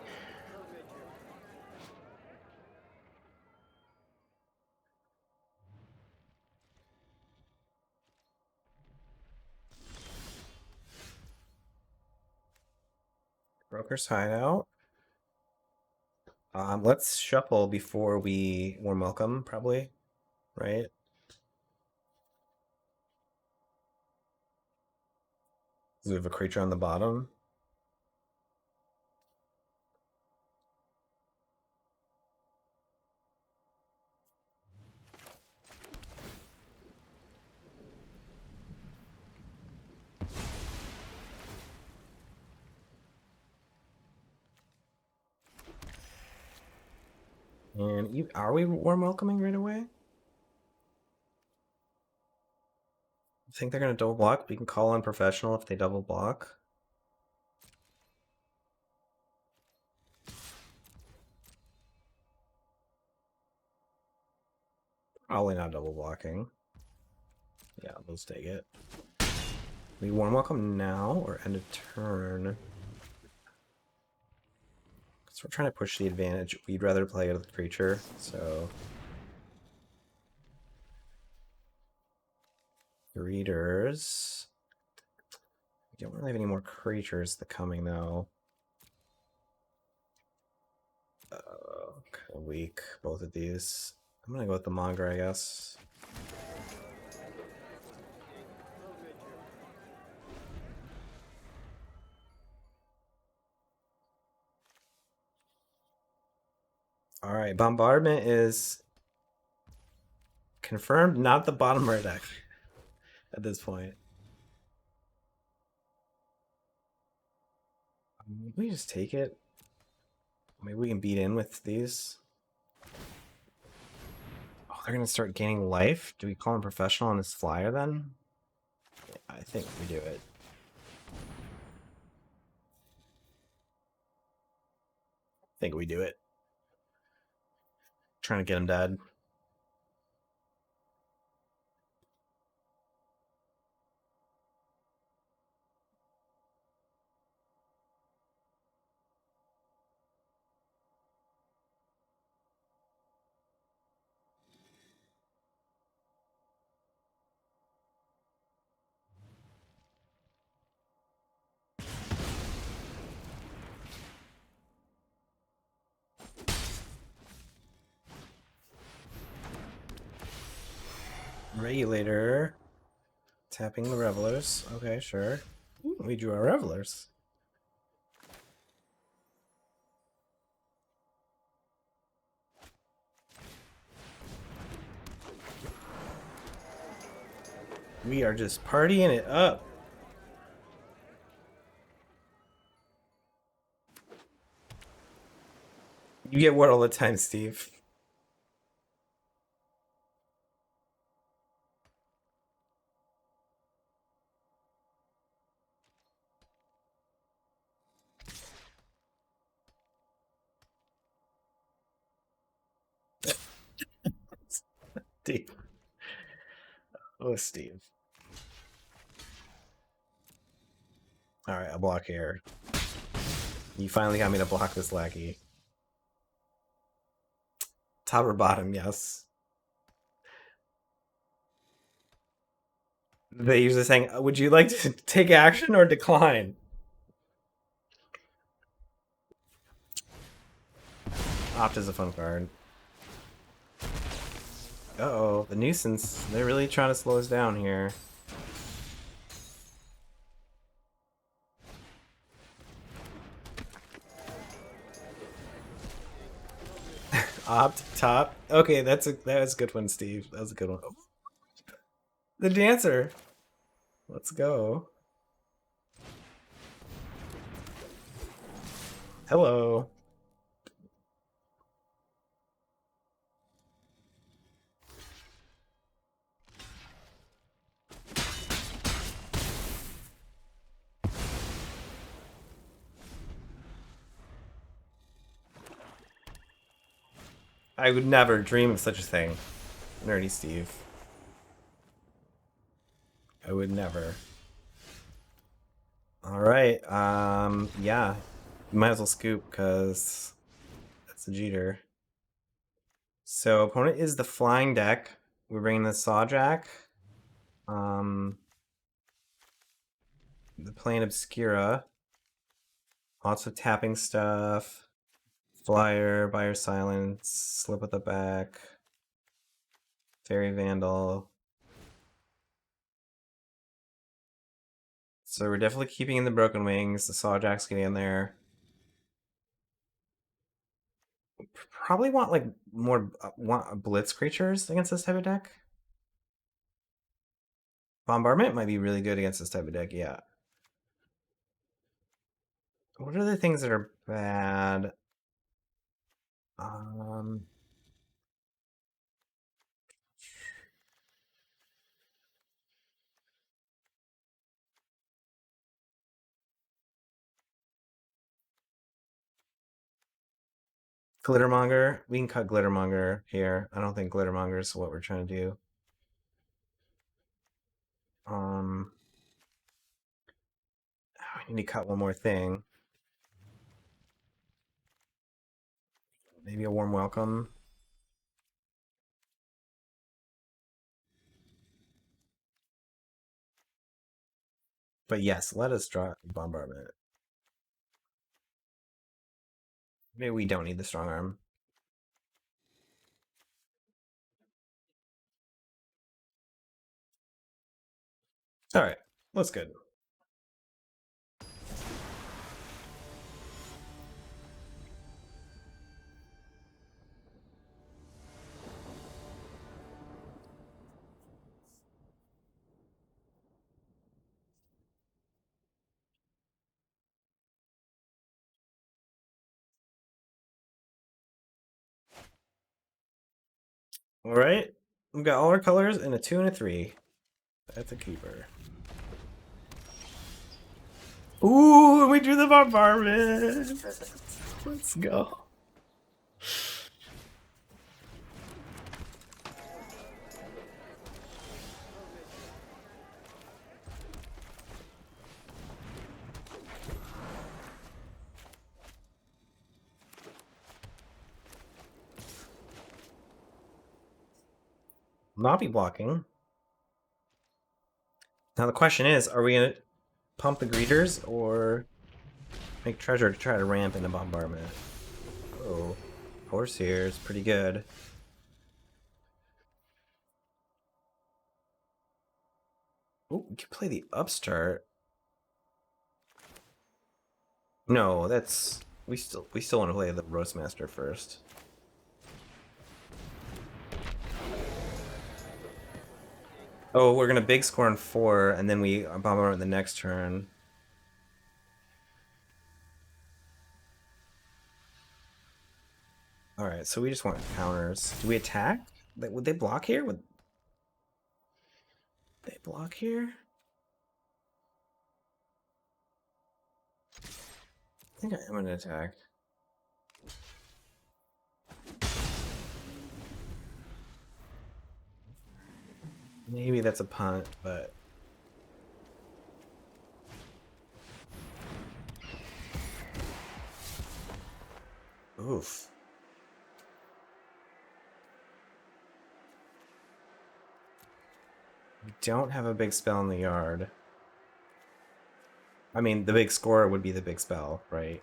Broker's Hideout. Let's shuffle before we warm welcome, probably, right? We have a creature on the bottom. And are we warm welcoming right away? I think they're gonna double block. We can call on professional if they double block. Probably not double blocking. Yeah, let's take it. We warm welcome now or end of turn. So we're trying to push the advantage. We'd rather play with the creature, so readers. We don't really have any more creatures that coming though. Kind of weak, both of these. I'm gonna go with the Monger, I guess. All right, bombardment is confirmed, not the bottom right actually at this point. We just take it. Maybe we can beat in with these. Oh, they're gonna start gaining life. Do we call him professional on this flyer then? I think we do it. I think we do it. Trying to get him dead. Regulator. Tapping the revelers. Okay, sure. Ooh, we drew our revelers. We are just partying it up. You get what all the time, Steve? Steve. Oh, Steve. Alright, I'll block here. You finally got me to block this lackey. Top or bottom, yes. They usually saying, would you like to take action or decline? Opt is a fun card. Uh-oh, the nuisance. They're really trying to slow us down here. Opt, top. Okay, that was a good one, Steve. That was a good one. Oh, the dancer. Let's go. Hello. I would never dream of such a thing. Nerdy Steve. I would never. Alright, yeah. You might as well scoop, because that's a Jeter. So, opponent is the flying deck. We're bringing the Sawjack. The Plane Obscura. Lots of tapping stuff. Flyer, Buyer Silence, Slip at the Back. Fairy Vandal. So we're definitely keeping in the Broken Wings. The Sawjack's getting in there. Probably want like more blitz creatures against this type of deck. Bombardment might be really good against this type of deck, yeah. What are the things that are bad? Um, Glittermonger. We can cut Glittermonger here. I don't think Glittermonger is what we're trying to do. Um, we need to cut one more thing. Maybe a warm welcome. But yes, let us draw Bombardment. Maybe we don't need the strong arm. All right, that's good. Alright. We've got all our colors and a 2 and a 3. That's a keeper. Ooh, we drew the bombardment! Let's go. Not be blocking. Now the question is, are we gonna pump the greeters or make treasure to try to ramp into bombardment? Oh, horse here is pretty good. Oh, we can play the upstart. No, that's we still want to play the roastmaster first. Oh, we're gonna big score in 4, and then we bombard the next turn. All right, so we just want counters. Do we attack? Would they block here? Would they block here? I think I am gonna attack. Maybe that's a punt, but oof. We don't have a big spell in the yard. I mean, the big score would be the big spell, right?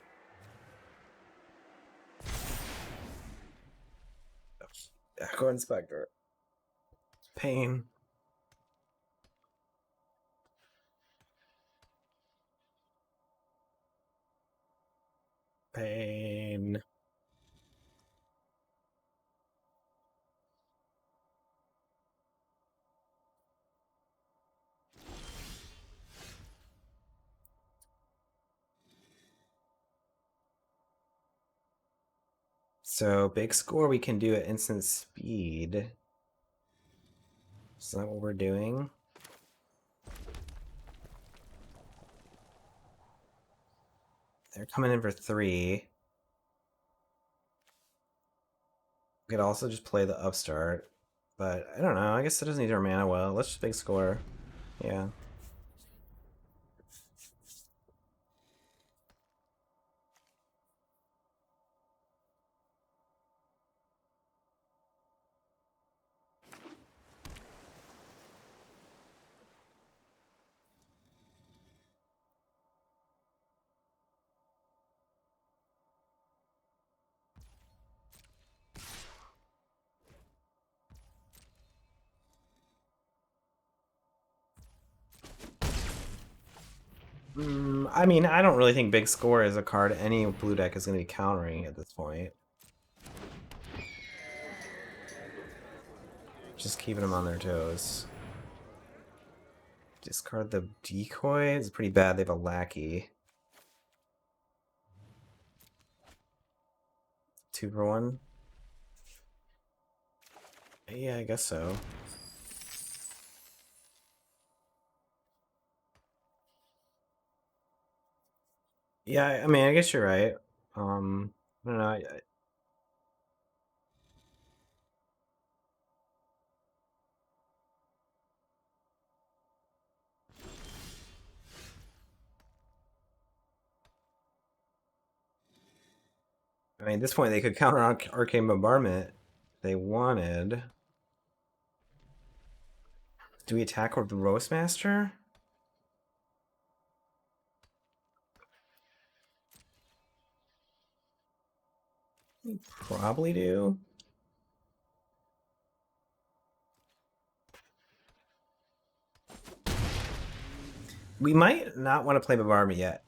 Echo Inspector. Pain. Pain. So big score we can do at instant speed. Is that what we're doing? They're coming in for 3. We could also just play the upstart. But I don't know. I guess it doesn't need our mana well. Let's just big score. Yeah. I mean, I don't really think big score is a card any blue deck is going to be countering at this point. Just keeping them on their toes. Discard the decoy. It's pretty bad. They have a lackey. 2 for 1. Yeah, I guess so. Yeah, I mean, I guess you're right. I don't know. I mean, at this point, they could counter Arcane Bombardment if they wanted. Do we attack with the Roastmaster? We probably do. We might not want to play Bombardment yet.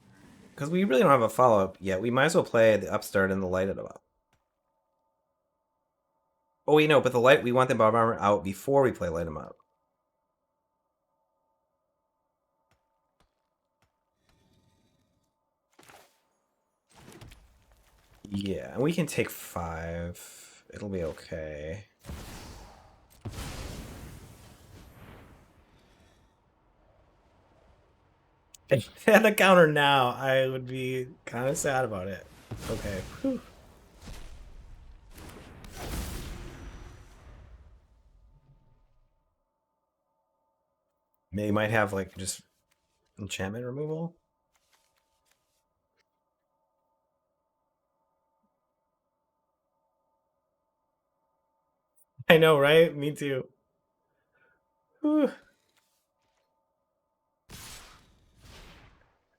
Because we really don't have a follow-up yet. We might as well play the Upstart and the Light It Up. Oh, wait, no, but the light, we want the Bombardment out before we play Light 'em Up. Yeah, and we can take 5. It'll be okay. If they had the counter now, I would be kind of sad about it. Okay. Whew. They might have like just enchantment removal. I know, right? Me too. Whew.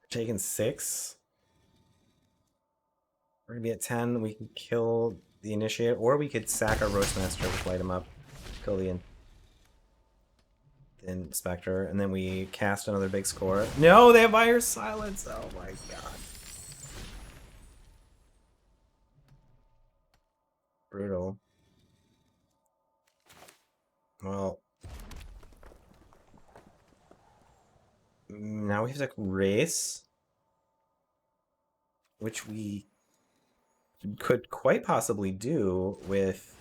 Taking 6. We're gonna be at 10. We can kill the initiate, or we could sack our Roastmaster, just light him up, kill the inspector, and then we cast another big score. No, they have Iron Silence. Oh my god. Brutal. Well, now we have to race, which we could quite possibly do with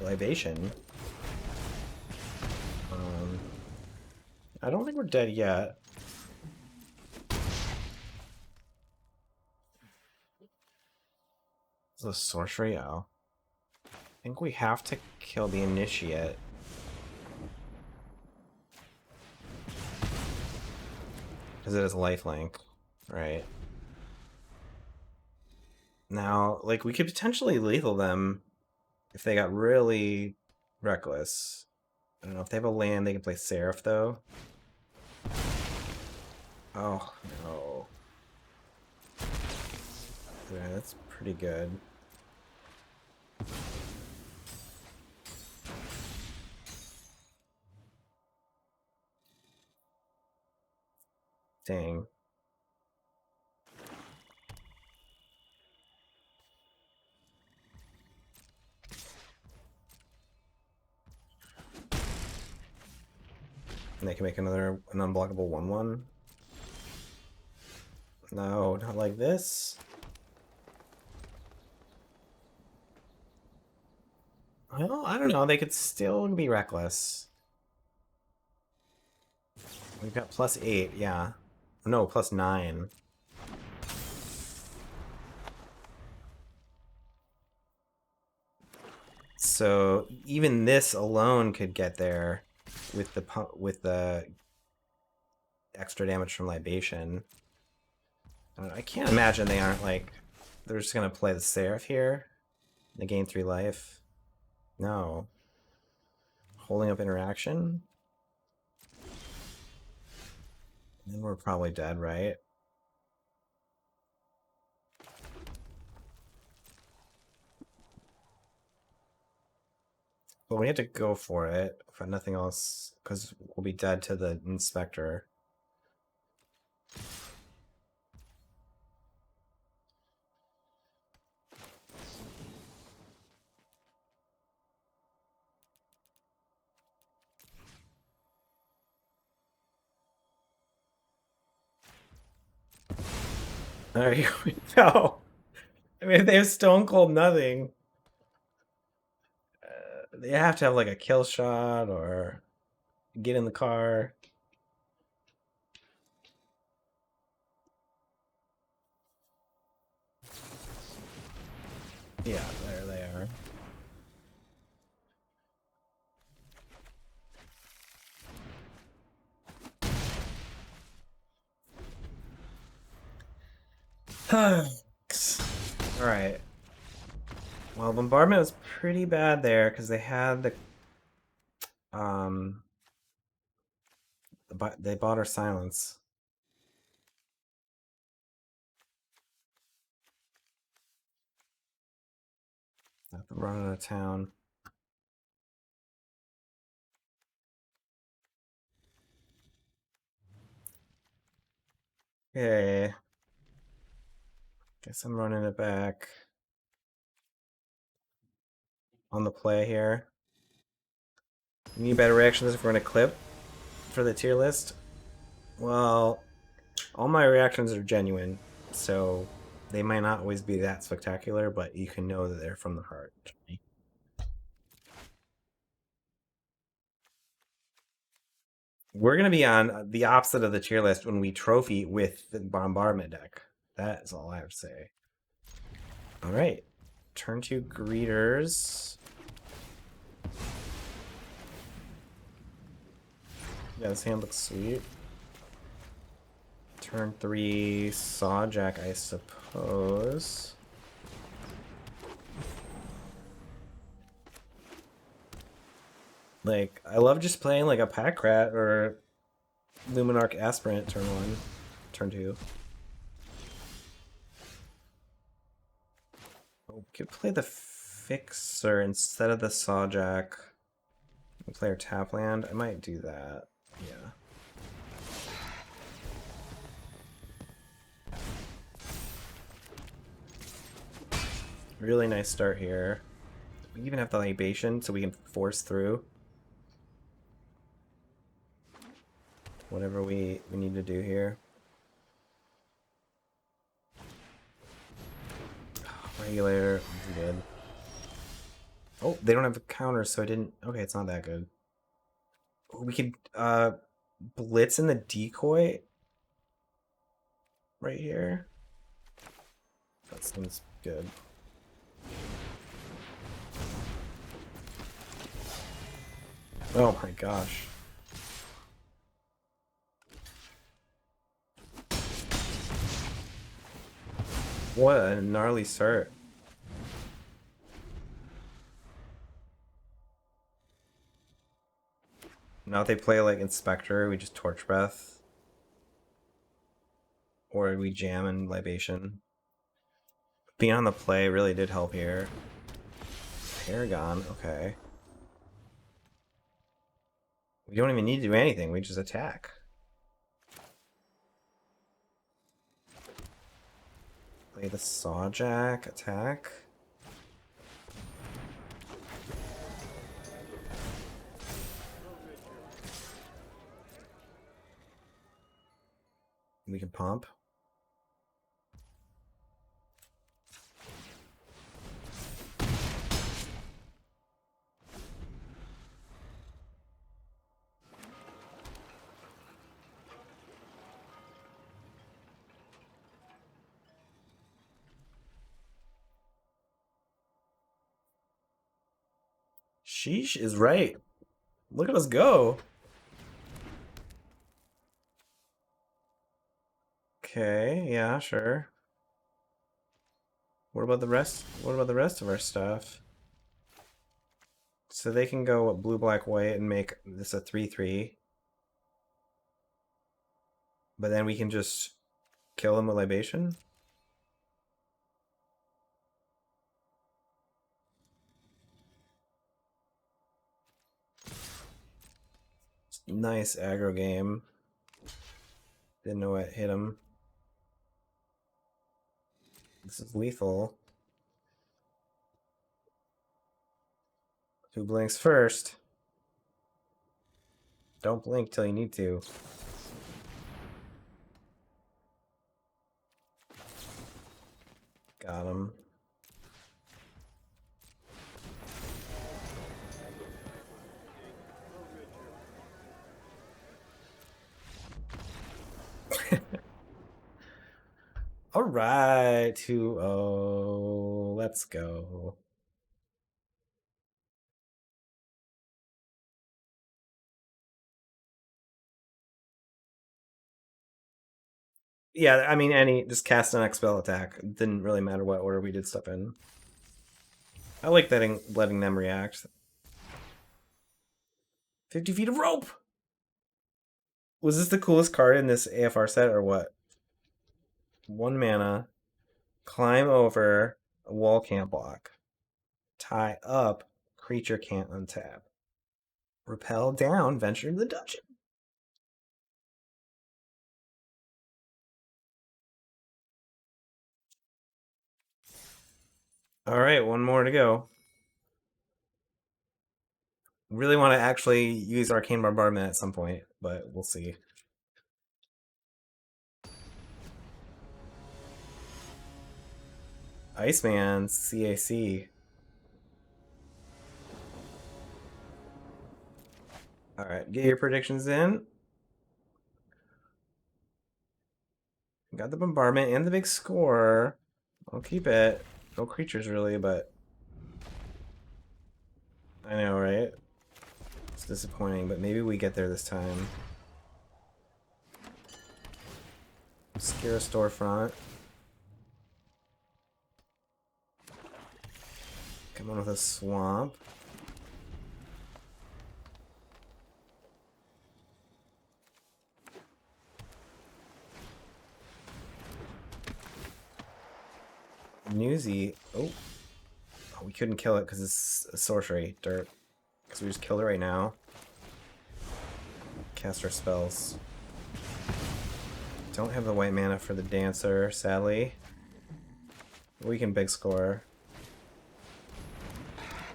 Libation. Um, I don't think we're dead yet. Is this sorcery? Oh. I think we have to kill the initiate. Because it has lifelink. Right. Now, like, we could potentially lethal them if they got really reckless. I don't know if they have a land, they can play Seraph, though. Oh, no. Yeah, that's pretty good. Dang. And they can make an unblockable 1/1. No, not like this. Well, I don't know. They could still be reckless. We've got +8, yeah. No, +9. So even this alone could get there with the extra damage from Libation. I can't imagine they aren't like they're just gonna play the Seraph here. They gain 3 life. No. Holding up interaction? Then we're probably dead, right? But we have to go for it, if nothing else, because we'll be dead to the Inspector. There you go. I mean, if they have Stone Cold nothing, they have to have like a kill shot or get in the car. Yeah, there they are. Alright. Well, bombardment was pretty bad there because they had um they bought our silence. Have to run out of town. Okay. Guess I'm running it back on the play here. We need better reactions if we're gonna clip for the tier list. Well, all my reactions are genuine, so they might not always be that spectacular, but you can know that they're from the heart. We're gonna be on the opposite of the tier list when we trophy with the bombardment deck. That is all I have to say. All right, turn 2 greeters. Yeah, this hand looks sweet. Turn 3 Sawjack, I suppose. Like, I love just playing like a Pack Rat or Luminarch Aspirant turn 1, turn 2. Oh, we could play the Fixer instead of the Sawjack. We play our tap land. I might do that. Yeah. Really nice start here. We even have the libation so we can force through whatever we need to do here. Regulator, good. Oh, they don't have a counter, so I didn't. Okay, it's not that good. We could blitz in the decoy right here. That seems good. Oh my gosh. What a gnarly start. Now if they play like Inspector, we just Torch Breath. Or we jam and Libation. Being on the play really did help here. Paragon, okay. We don't even need to do anything, we just attack. Play the Sawjack, attack. We can pump. Sheesh is right. Look at us go. Okay, yeah, sure. What about the rest? What about the rest of our stuff? So they can go blue, black, white and make this a 3/3. But then we can just kill them with libation. Nice aggro game. Didn't know what hit him. This is lethal. Who blinks first? Don't blink till you need to. Got him. All right, 2-0. Let's go. Yeah, I mean, just cast an X spell attack. It didn't really matter what order we did stuff in. I like letting them react. 50 feet of rope! Was this the coolest card in this AFR set or what? 1 mana, climb over, a wall can't block. Tie up, creature can't untap. Repel down, venture into the dungeon. Alright, one more to go. Really want to actually use Arcane Bombardment at some point, but we'll see. Iceman, CAC. Alright, get your predictions in. Got the bombardment and the big score. I'll keep it. No creatures really, but I know, right? It's disappointing, but maybe we get there this time. Scare a storefront. Come on with a swamp. Newsy. Oh. Oh, we couldn't kill it because it's a sorcery. Dirt. Because we just killed it right now. Cast our spells. Don't have the white mana for the dancer, sadly. We can big score.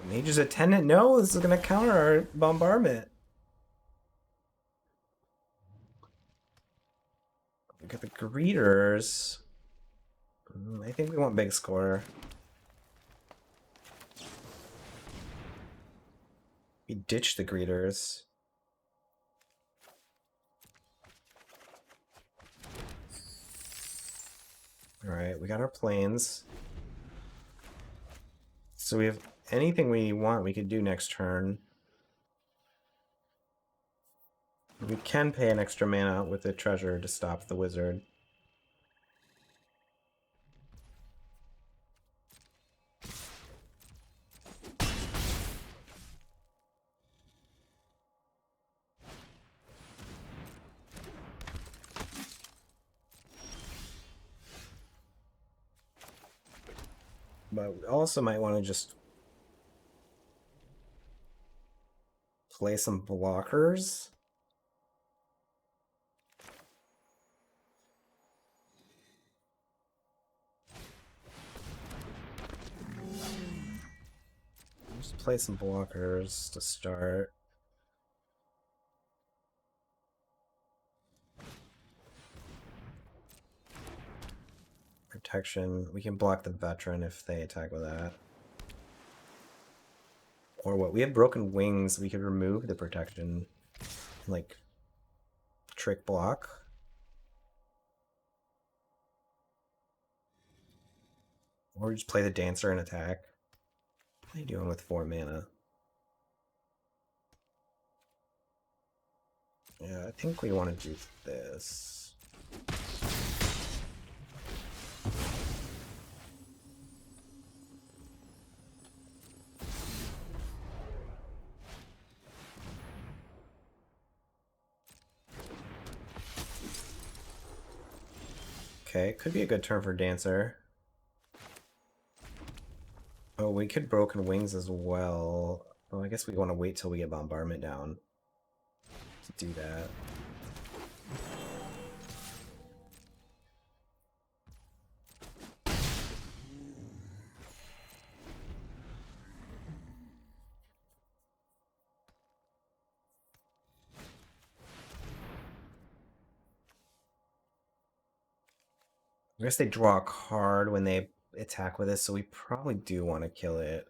Mage's Attendant? No, this is gonna counter our bombardment. We got the greeters. I think we want big score. We ditched the greeters. Alright, we got our planes. So we have anything we want we could do next turn. We can pay an extra mana with the treasure to stop the wizard. But we also might want to just play some blockers. Just play some blockers to start. Protection. We can block the veteran if they attack with that. Or what? We have broken wings. We could remove the protection. Like, trick block. Or just play the dancer and attack. What are you doing with 4 mana? Yeah, I think we want to do this. Okay, could be a good turn for dancer. Oh, we could broken wings as well. Oh, I guess we want to wait till we get bombardment down to do that. I guess they draw a card when they attack with us, so we probably do want to kill it.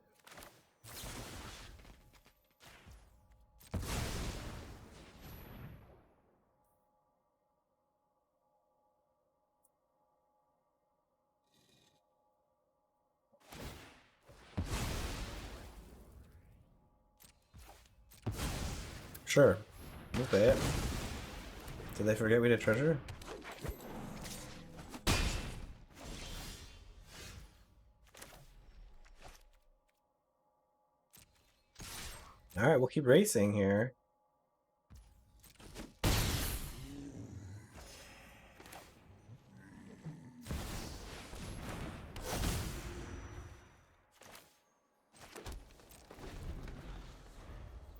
Sure. We'll pay it. Did they forget we did treasure? Alright, we'll keep racing here.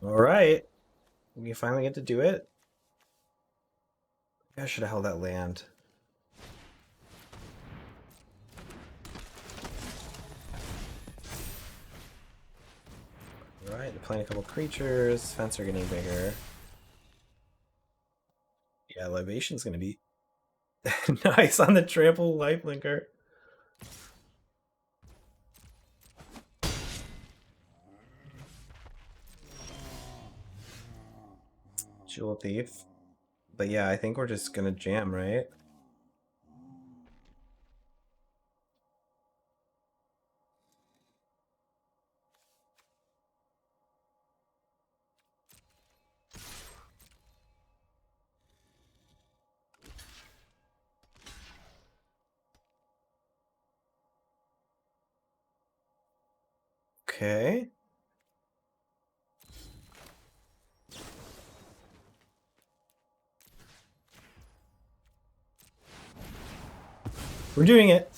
Alright. We finally get to do it. I should have held that land. Alright, playing a couple creatures. Fence are getting bigger. Yeah, Libation's gonna be nice on the trample lifelinker. Jewel Thief. But yeah, I think we're just gonna jam, right? Okay. We're doing it.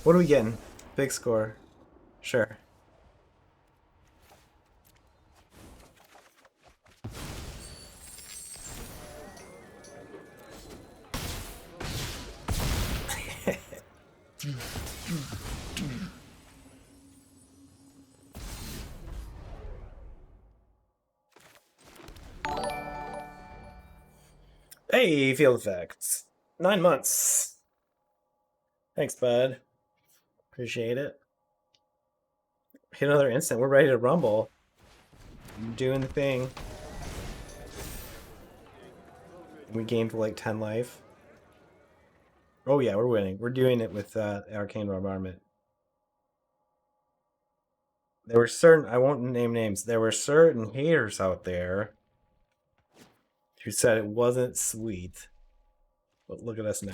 What are we getting? Big score. Sure. Hey, field effects. 9 months. Thanks, bud. Appreciate it. Hit another instant. We're ready to rumble. Doing the thing. We gained like 10 life. Oh yeah, we're winning. We're doing it with Arcane Bombardment. There were certain, I won't name names, there were certain haters out there who said it wasn't sweet. But look at us now.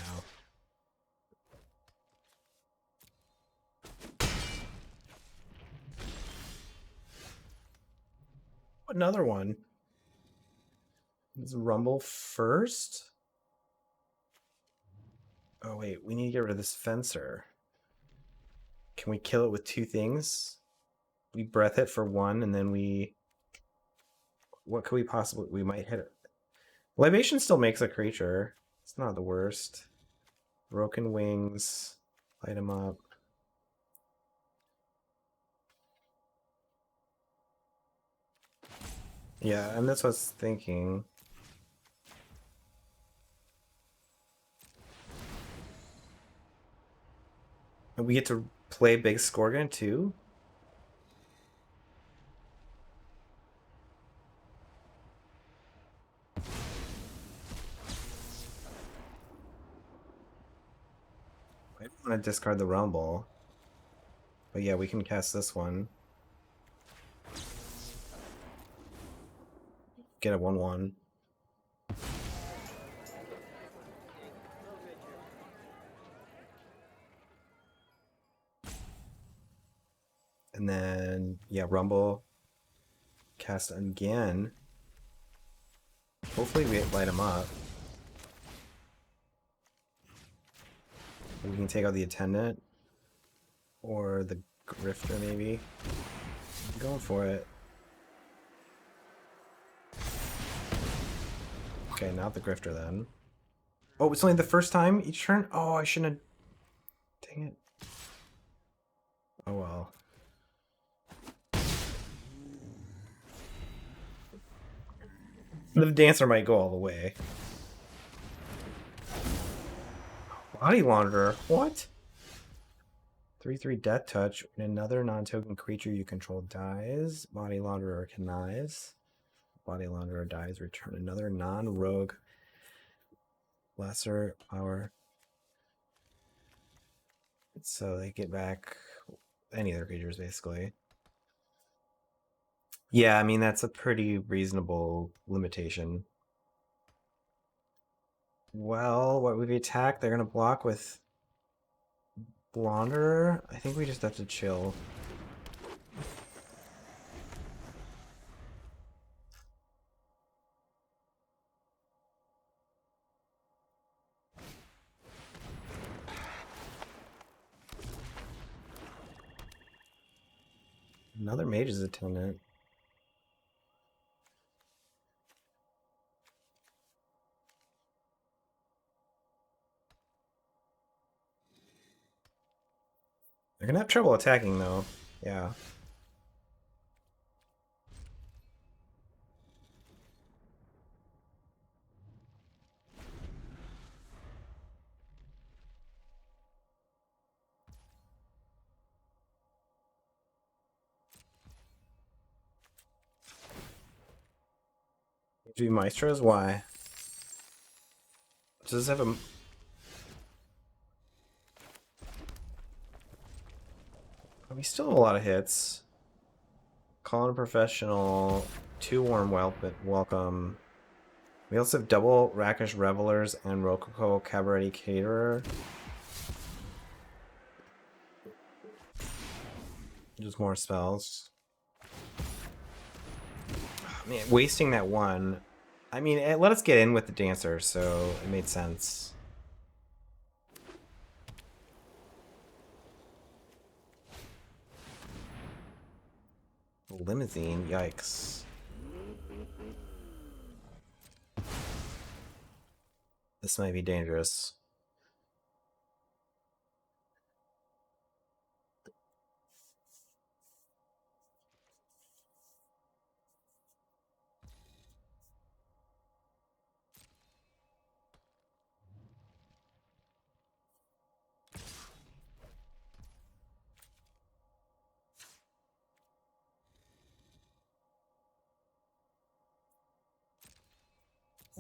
Another one. Let's rumble first. Oh wait, we need to get rid of this fencer. Can we kill it with 2 things? We breath it for 1, and then we... What could we possibly... We might hit it. Libation still makes a creature. It's not the worst. Broken wings. Light him up. Yeah, and that's what I was thinking. And we get to play Big Scorgon too? I don't want to discard the Rumble. But yeah, we can cast this one. Get a 1/1. And then, yeah, Rumble. Cast again. Hopefully we light him up. We can take out the Attendant. Or the Grifter, maybe. I'm going for it. Okay, not the Grifter then. Oh, it's only the first time each turn? Oh, I shouldn't have... Dang it. Oh well. The Dancer might go all the way. Body Launderer? What? 3/3 Death Touch. When another non-token creature you control dies, Body Launderer connives. Body Launderer dies, return another non-rogue lesser power. So they get back any of their creatures, basically. Yeah, I mean, that's a pretty reasonable limitation. Well, what would we attack? They're going to block with Blonderer? I think we just have to chill. Another Mage's Attendant. They're gonna have trouble attacking, though. Yeah. Do Maestros? Why? Does this have a... We still have a lot of hits. Calling a Professional, 2 Warm Welcome. We also have double Rakish Revelers and Rococo Cabaretti Caterer. Just more spells. Man, wasting that one. I mean, it let us get in with the dancer, so it made sense. Limousine, yikes. This might be dangerous.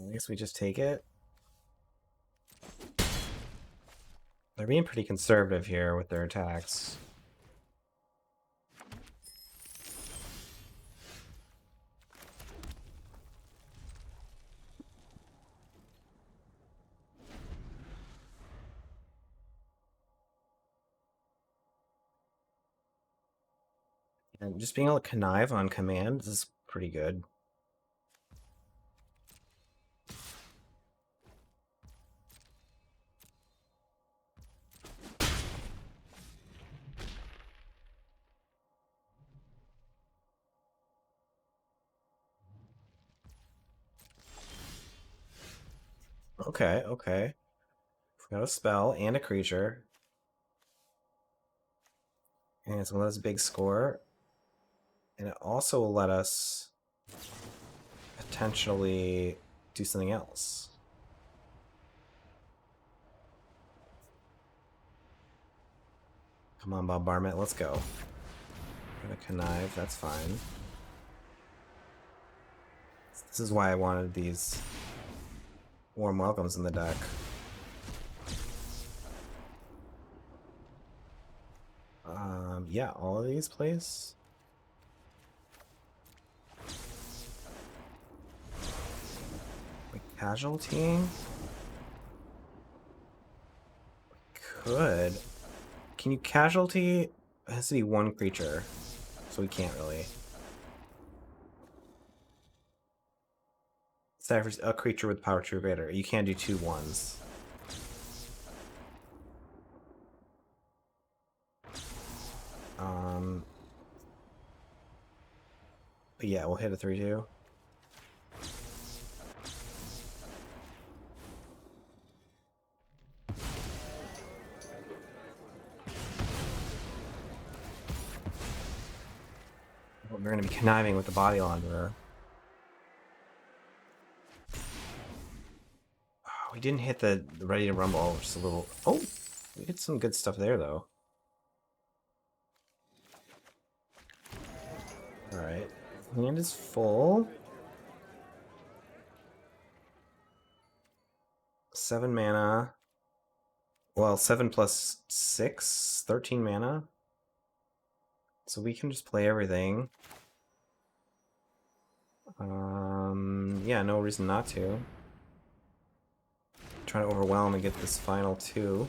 I guess we just take it. They're being pretty conservative here with their attacks. And just being able to connive on command is pretty good. Okay, okay. We got a spell and a creature. And it's gonna let us big score. And it also will let us potentially do something else. Come on, Bob Barmett, let's go. Gonna connive, that's fine. This is why I wanted these warm welcomes in the deck. Yeah, all of these, please. Like casualty? Could. Can you casualty? It has to be one creature, so we can't really. Sacrifice a creature with power 2 or greater. You can't do 2 ones. But yeah, we'll hit a 3/2. We're going to be conniving with the body launderer. Oh, we didn't hit the ready to rumble, which is a little. Oh, we hit some good stuff there though. All right, hand is full. 7 mana. Well, 7 plus 6, 13 mana. So we can just play everything. Yeah, no reason not to. Try to overwhelm and get this final 2.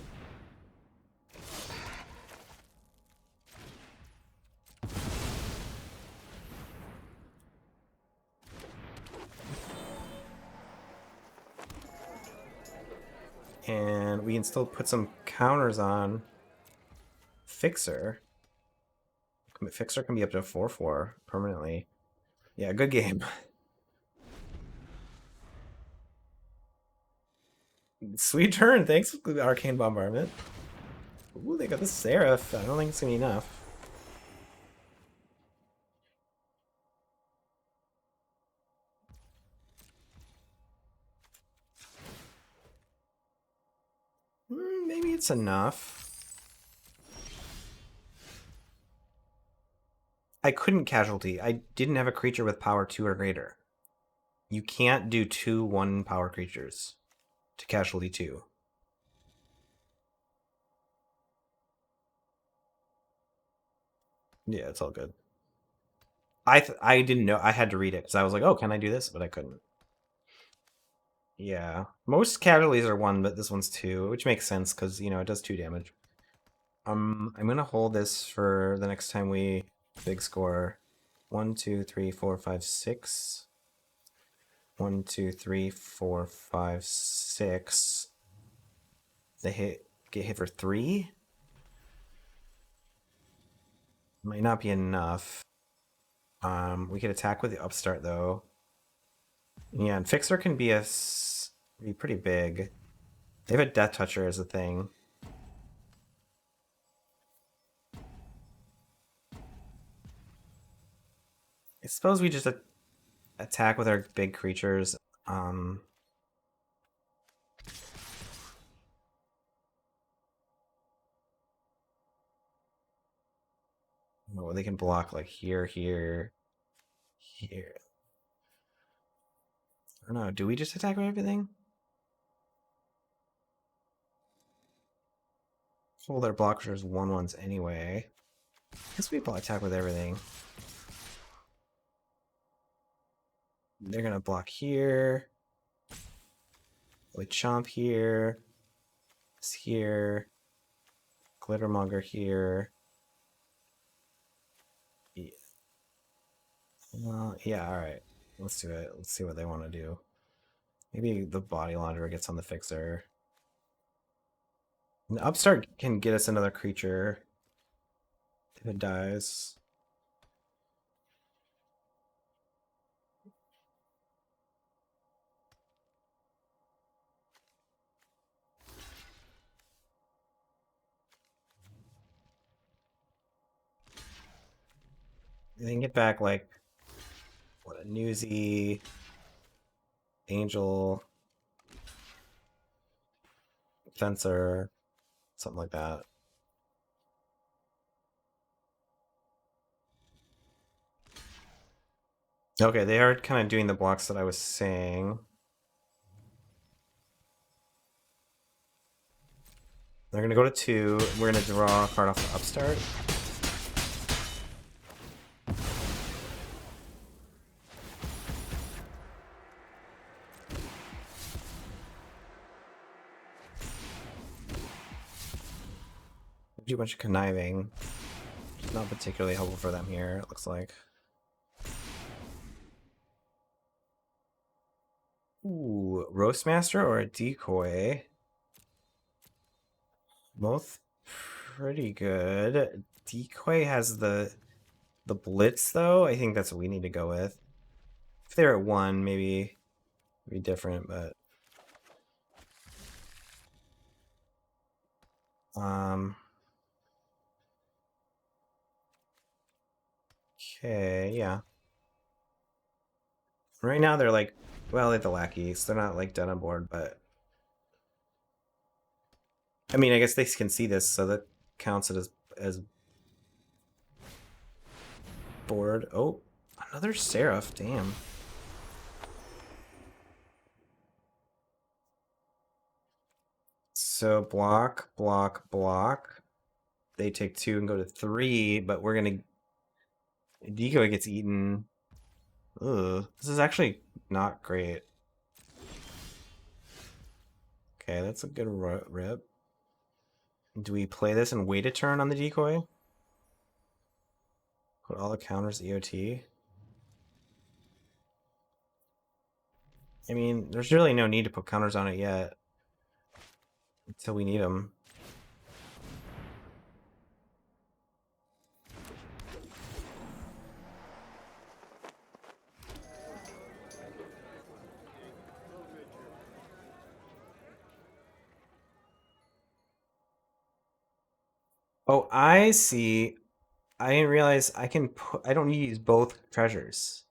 And we can still put some counters on Fixer. Fixer can be up to 4/4 permanently. Yeah, good game. Sweet turn. Thanks, Arcane Bombardment. Ooh, they got the Seraph. I don't think it's gonna be enough. Maybe it's enough. I couldn't casualty. I didn't have a creature with power 2 or greater. You can't do 2 1 power creatures to casualty 2. Yeah, it's all good. I didn't know. I had to read it because I was like, oh, can I do this? But I couldn't. Yeah. Most casualties are 1, but this one's 2, which makes sense because, it does 2 damage. I'm gonna hold this for the next time we big score. 1, 2, 3, 4, 5, 6. 1, 2, 3, 4, 5, 6. They get hit for 3? Might not be enough. We could attack with the upstart though. Yeah, and Fixer can be be pretty big. They have a Death Toucher as a thing. I suppose we just attack with our big creatures. Um, oh, they can block like here, here, here. I don't know. Do we just attack with everything? Well, their blockers 1/1s anyway. I guess we attack with everything. They're gonna block here. With Chomp here. This here. Glittermonger here. Yeah, yeah, alright. Let's do it. Let's see what they want to do. Maybe the Body Launderer gets on the Fixer. And the Upstart can get us another creature if it dies. They can get back like what, a Newsy, Angel, Fencer, something like that. Okay, they are kind of doing the blocks that I was saying. They're gonna go to 2. We're gonna draw a card off the Upstart. Do a bunch of conniving. Not particularly helpful for them here, it looks like. Ooh, Roastmaster or a Decoy? Both pretty good. Decoy has the Blitz though. I think that's what we need to go with. If they're at 1, maybe it'd be different, but okay, yeah. Right now they're like, well, they're the lackeys. They're not like dead on board, but I mean, I guess they can see this, so that counts it as board. Oh, another Seraph. Damn. So block, block, block. They take 2 and go to 3, but we're gonna. Decoy gets eaten. Ugh, this is actually not great. Okay, that's a good rip. Do we play this and wait a turn on the Decoy? Put all the counters EOT. I mean, there's really no need to put counters on it yet. Until we need them. Oh, I see. I didn't realize I can put. I don't need to use both treasures.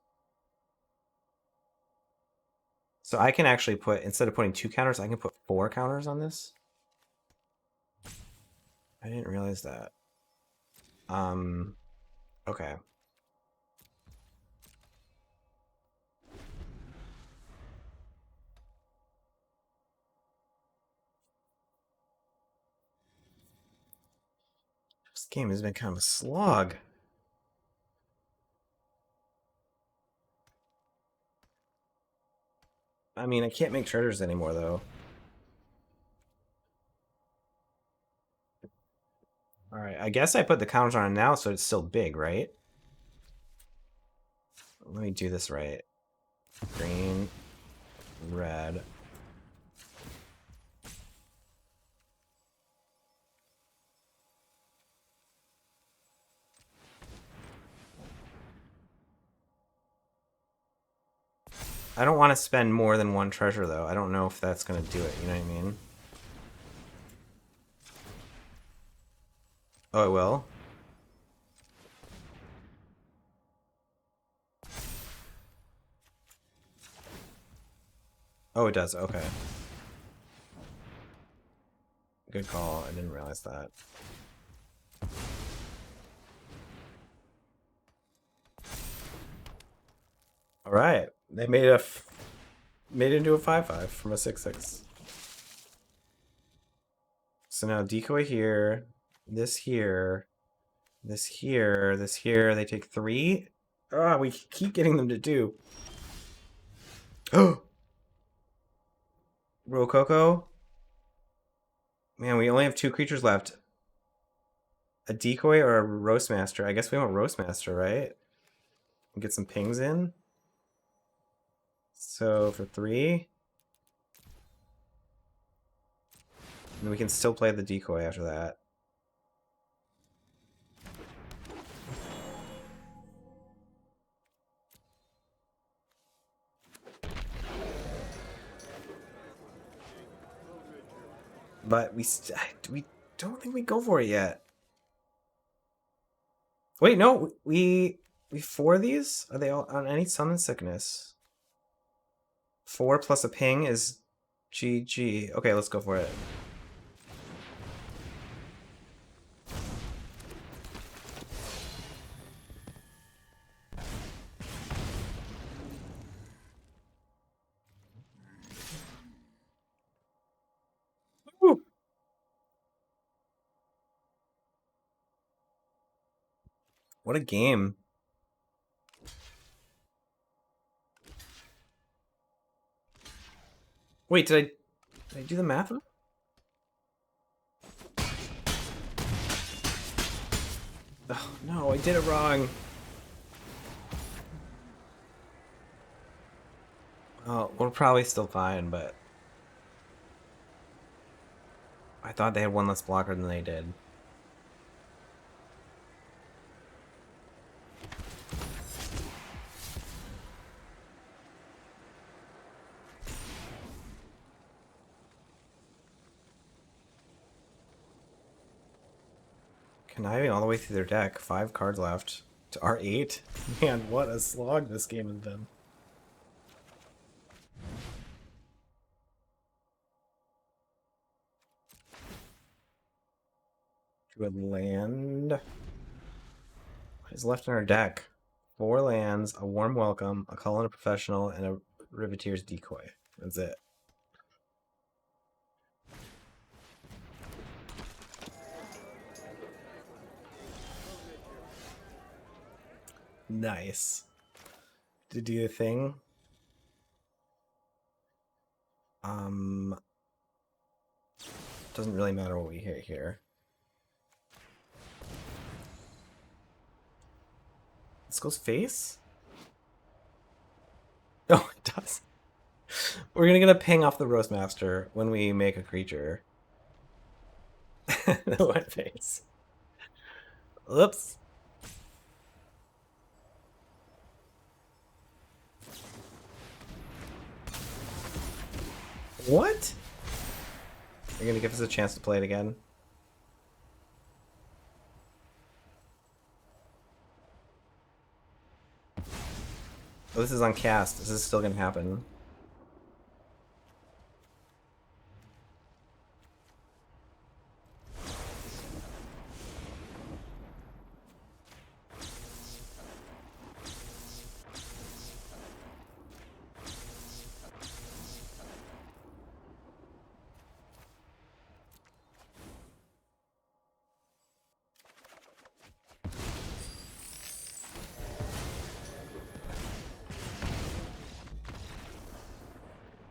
So I can actually put, instead of putting 2 counters, I can put 4 counters on this. I didn't realize that. Okay. This game has been kind of a slog. I mean, I can't make treasures anymore, though. Alright, I guess I put the counters on it now, so it's still big, right? Let me do this right. Green. red. I don't want to spend more than one treasure, though. I don't know if that's going to do it, you know what I mean? Oh, it will? Oh, it does. Okay. Good call. I didn't realize that. All right. They made it into a 5/5 from a 6/6. So now decoy here, this here, this here, this here. They take 3. Ah, we keep getting them to do. Oh, Rococo. Man, we only have 2 creatures left. A decoy or a roastmaster. I guess we want roastmaster, right? Get some pings in. So for 3, and we can still play the decoy after that. But we don't think we go for it yet. Wait, no, we 4 of these? Are they all on any summon sickness? 4 plus a ping is GG. Okay, let's go for it. Woo. What a game. Wait, did I do the math? Oh, no, I did it wrong. Well, we're probably still fine, but I thought they had 1 less blocker than they did. Conniving all the way through their deck. 5 cards left to R8. Man, what a slog this game has been. Good land. What is left in our deck? 4 lands, a warm welcome, a call in a professional, and a Riveteer's decoy. That's it. Nice. To do the thing. Doesn't really matter what we hit here. This goes face? Oh, it does. We're gonna get a ping off the Roastmaster when we make a creature. That went face. Oops. What? You're gonna give us a chance to play it again? Oh, this is on cast. This is still gonna happen.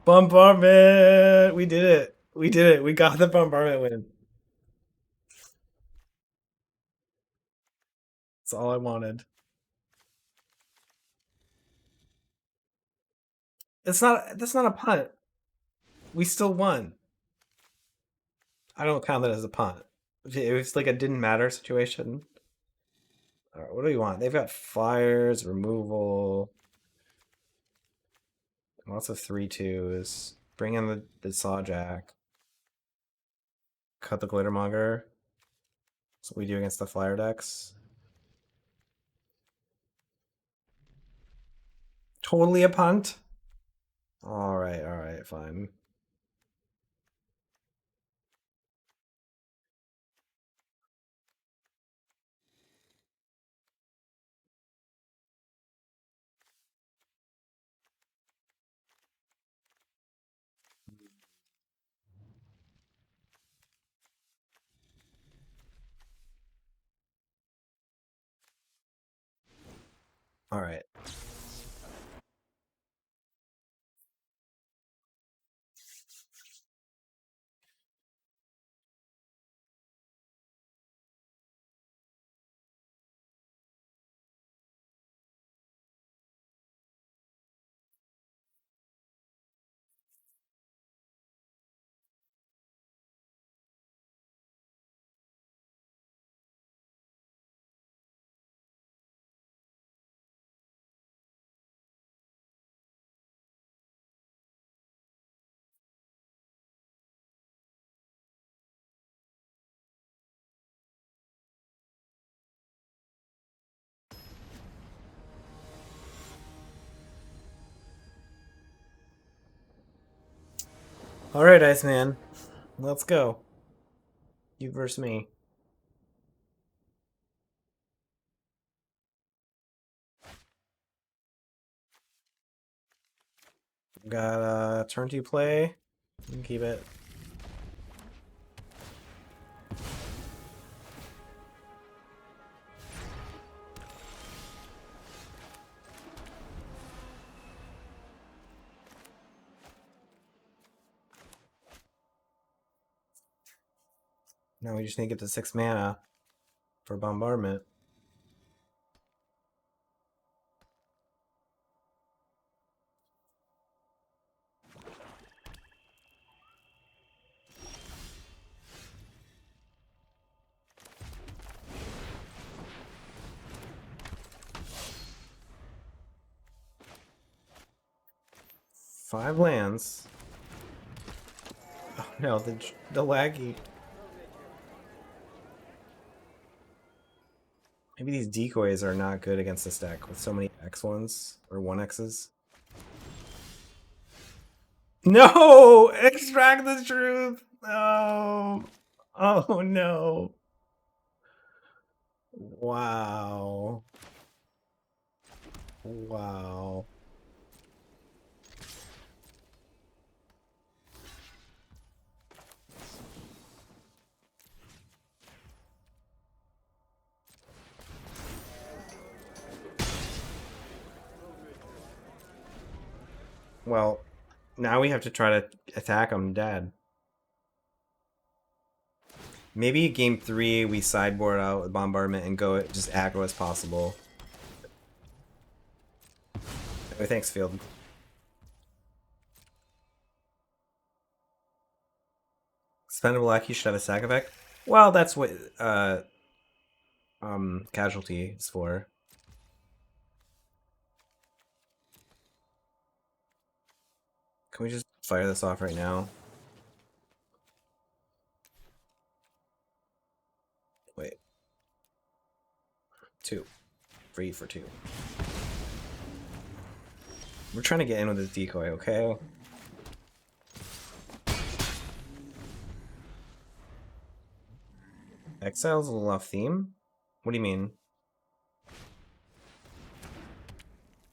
Bombardment! We did it. We did it. We got the bombardment win. That's all I wanted. It's not. That's not a punt. We still won. I don't count that as a punt. It was like a didn't matter situation. All right, what do we want? They've got fires, removal, lots of 3/2s. Bring in the Sawjack. Cut the Glittermonger. That's what we do against the flyer decks. Totally a punt. All right, fine. All right. All right, Iceman. Let's go. You versus me. Got a turn 2 play. You can keep it. Now we just need to get to 6 mana for bombardment. Five lands. Oh no, the laggy. Maybe these decoys are not good against this deck with so many X1s or 1Xs. No! Extract the truth! No! Oh no. Wow. Wow. Well, now we have to try to attack them dead. Maybe game 3 we sideboard out with bombardment and go just aggro as possible. Oh, thanks, Field. Spendable Aki should have a sack effect. Well, that's what casualty is for. Can we just fire this off right now? Wait. 2. Free for 2. We're trying to get in with this decoy, okay? Exile's a little off theme? What do you mean?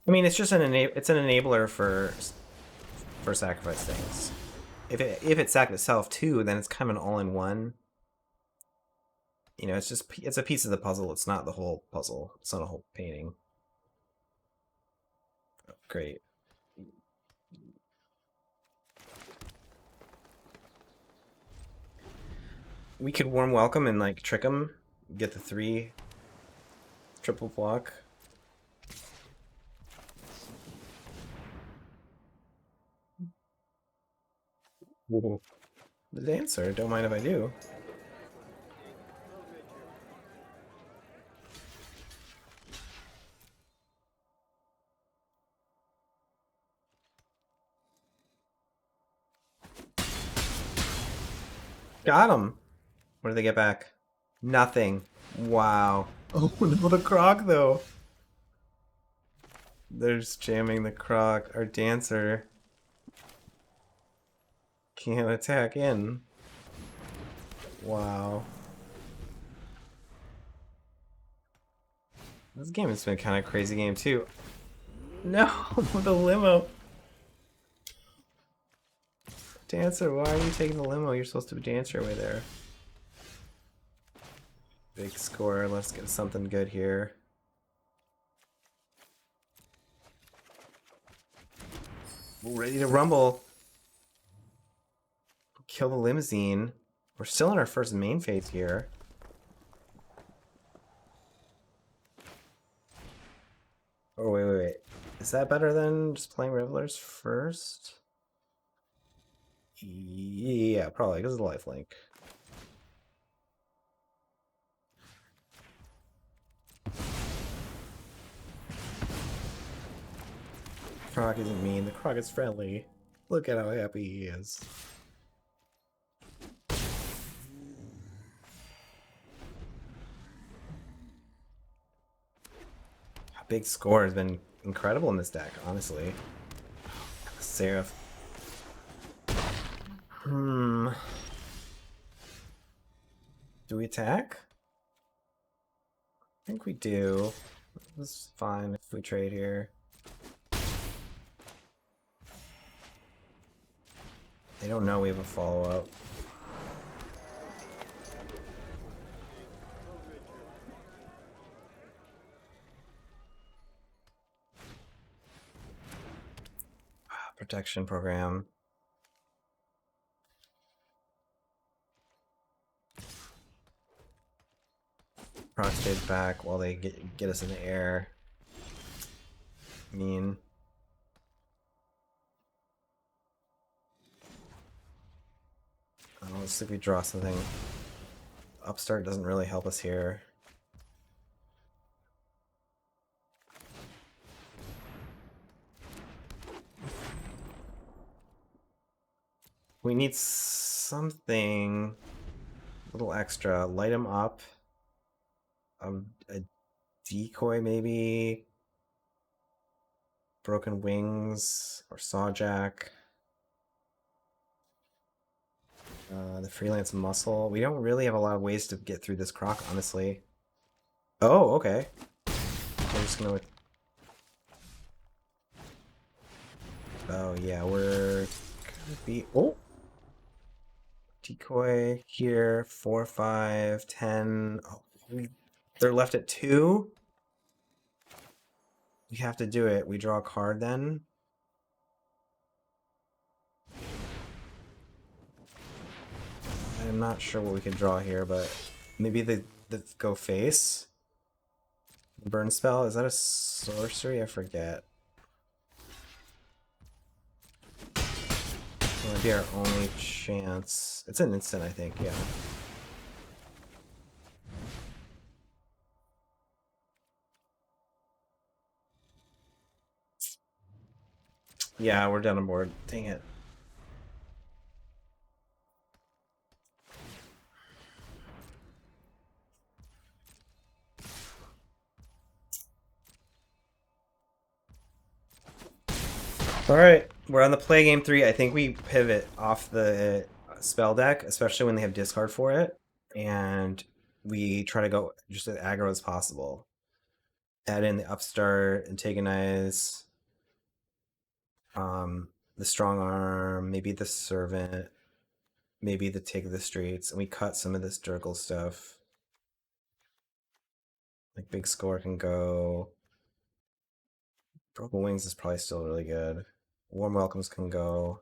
I mean, it's just an enabler for sacrifice things. If it sacked itself too, then it's kind of an all-in-one. You know, it's a piece of the puzzle. It's not the whole puzzle. It's not a whole painting. Oh, great. We could warm welcome and like trick them, get the 3 triple block. Ooh. The dancer, don't mind if I do. Got him. What did they get back? Nothing. Wow. Oh no, the croc though. They're just jamming the croc. Our dancer can't attack in. Wow. This game has been kind of crazy game too. No, the limo. Dancer, why are you taking the limo? You're supposed to dance your way there. Big score. Let's get something good here. We're ready to rumble. Kill the limousine. We're still in our first main phase here. Oh, wait. Is that better than just playing Revelers first? Yeah, probably, because of the lifelink. Croc isn't mean, the Croc is friendly. Look at how happy he is. A big score has been incredible in this deck, honestly. Seraph. Hmm. Do we attack? I think we do. This is fine if we trade here. They don't know we have a follow-up. Protection program. Proc stays back while they get us in the air. Mean. Let's see if we draw something. Upstart doesn't really help us here. We need something a little extra. Light him up. A decoy maybe. Broken wings or sawjack. The freelance muscle. We don't really have a lot of ways to get through this croc, honestly. Oh, okay. We're just gonna. Oh yeah, we're gonna be. Oh, decoy here. 4, 5, 10. Oh, they're left at 2. We have to do it. We draw a card then. I'm not sure what we can draw here, but maybe the go face. Burn spell. Is that a sorcery? I forget. That might be our only chance. It's an instant, I think. Yeah. Yeah, we're down on board. Dang it. All right, we're on the play game 3. I think we pivot off the spell deck, especially when they have discard for it, and we try to go just as aggro as possible. Add in the upstart, antagonize, the strong arm, maybe the servant, maybe the take of the streets, and we cut some of this Durgle stuff. Like big score can go. Broken wings is probably still really good. Warm welcomes can go.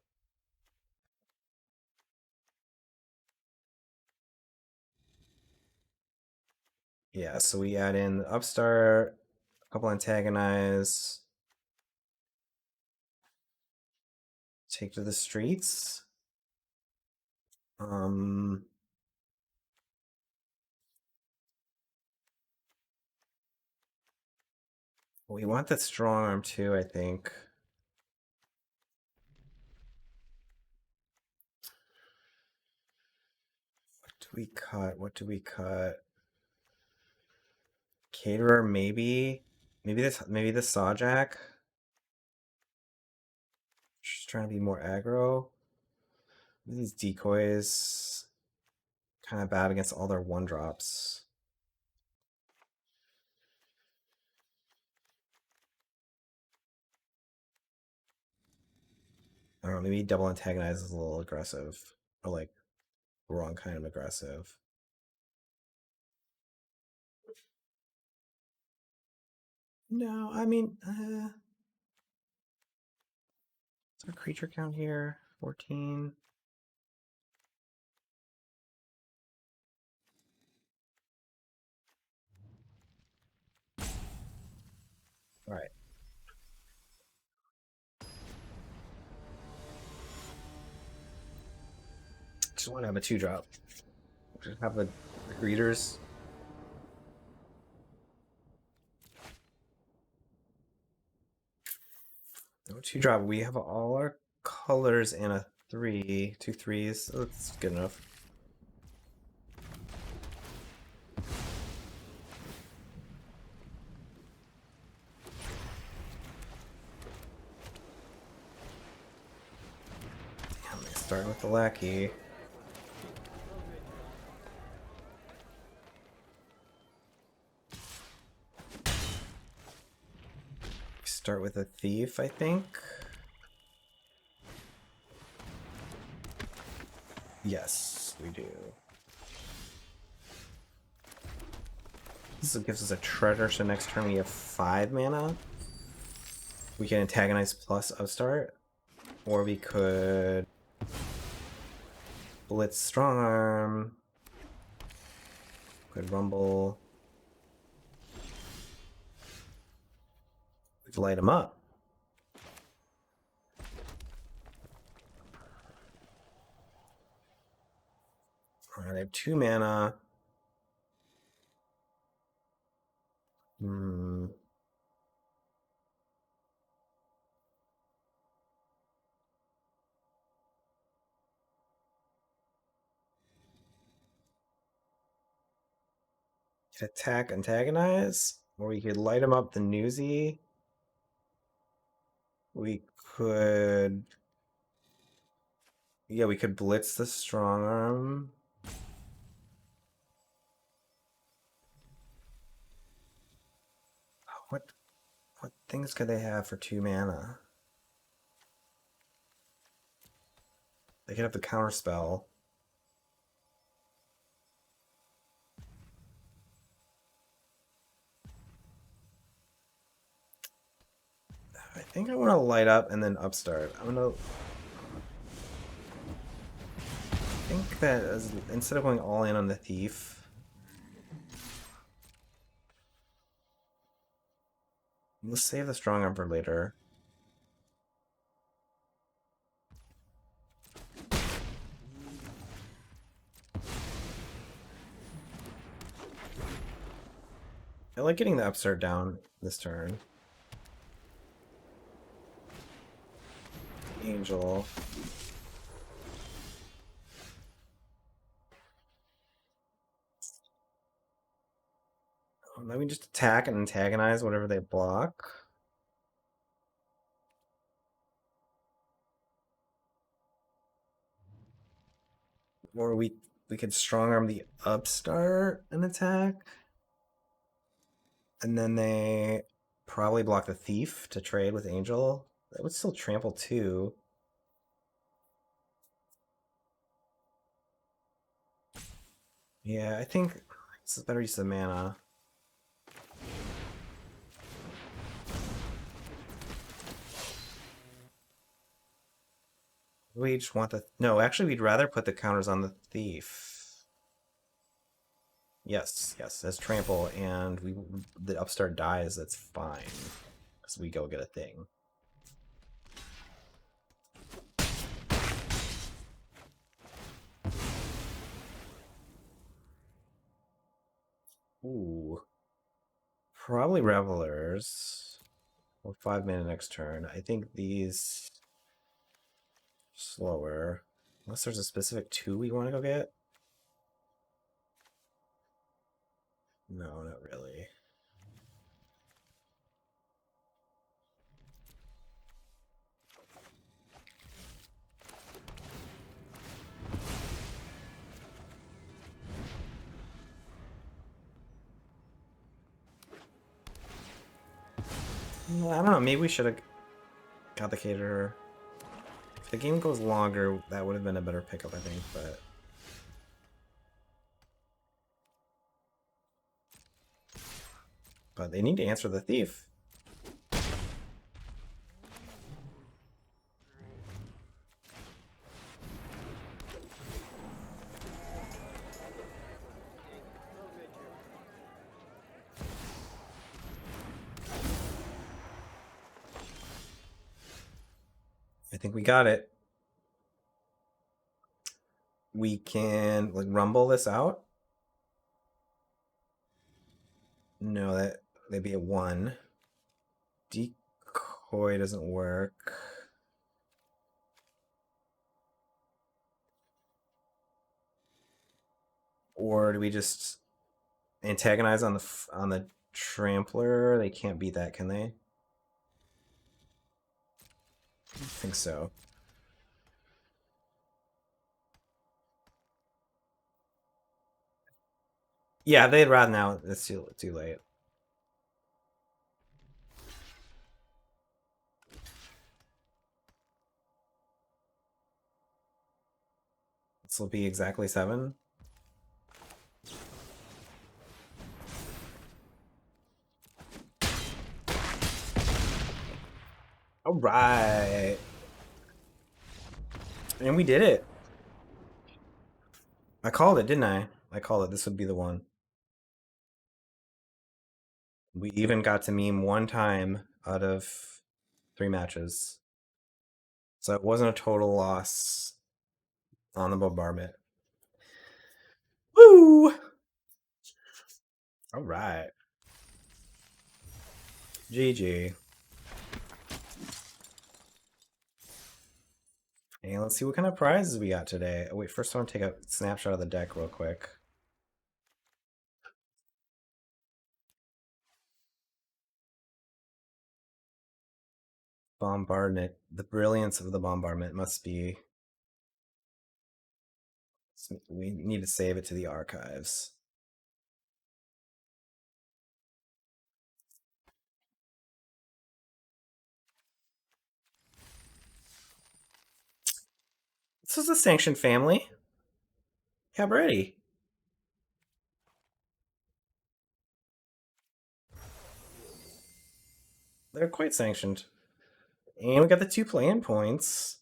Yeah, so we add in the upstart, a couple antagonize, take to the streets. Um, we want the strong arm too, I think. What do we cut? What do we cut? Caterer, maybe. Maybe the Sawjack. Just trying to be more aggro. These decoys kind of bad against all their one drops. I don't know, maybe double antagonize is a little aggressive. Or like wrong kind of aggressive. No, I mean, what's our creature count here? 14. All right. Just want to have a 2-drop. Just have the greeters. No 2-drop. We have all our colors and a 3. 2 3s. So that's good enough. Damn, they start with the lackey. Start with a thief, I think. Yes, we do. This gives us a treasure, so next turn we have 5 mana. We can antagonize plus upstart. Or we could blitz strong arm. Could rumble. We could light him up. Alright, I have 2 mana. Attack, antagonize. Or we could light him up the newsy. We could... Yeah, we could blitz the strong arm. What things could they have for 2 mana? They could have the counter spell. I think I want to light up and then upstart. I'm gonna. I think that instead of going all in on the thief, let's save the strong arm for later. I like getting the upstart down this turn. Angel. Let me just attack and antagonize whatever they block. Or we could strong arm the upstart and attack. And then they probably block the thief to trade with Angel. That would still trample too. Yeah, I think this is better use of mana. We just want the... No, actually we'd rather put the counters on the thief. Yes, yes, as trample, and the upstart dies, that's fine. Because we go get a thing. Ooh. Probably Revelers. Or 5 mana next turn. I think these slower. Unless there's a specific two we want to go get. No, not really. I don't know. Maybe we should have got the caterer. If the game goes longer, that would have been a better pickup, I think. But they need to answer the thief. I think we got it. We can like rumble this out. No, that'd be a 1. Decoy doesn't work. Or do we just antagonize on the trampler? They can't beat that, can they? I think so. Yeah, they'd rather now. It's too late. This will be exactly 7. All right. And we did it. I called it, didn't I? I called it. This would be the one. We even got to meme 1 time out of 3 matches. So it wasn't a total loss on the bombardment. Woo! All right. GG. And let's see what kind of prizes we got today. Oh, wait, first I want to take a snapshot of the deck real quick. Bombardment. The brilliance of the bombardment must be... We need to save it to the archives. This was a sanctioned family. Cabaretti. They're quite sanctioned. And we got the 2 play-in points.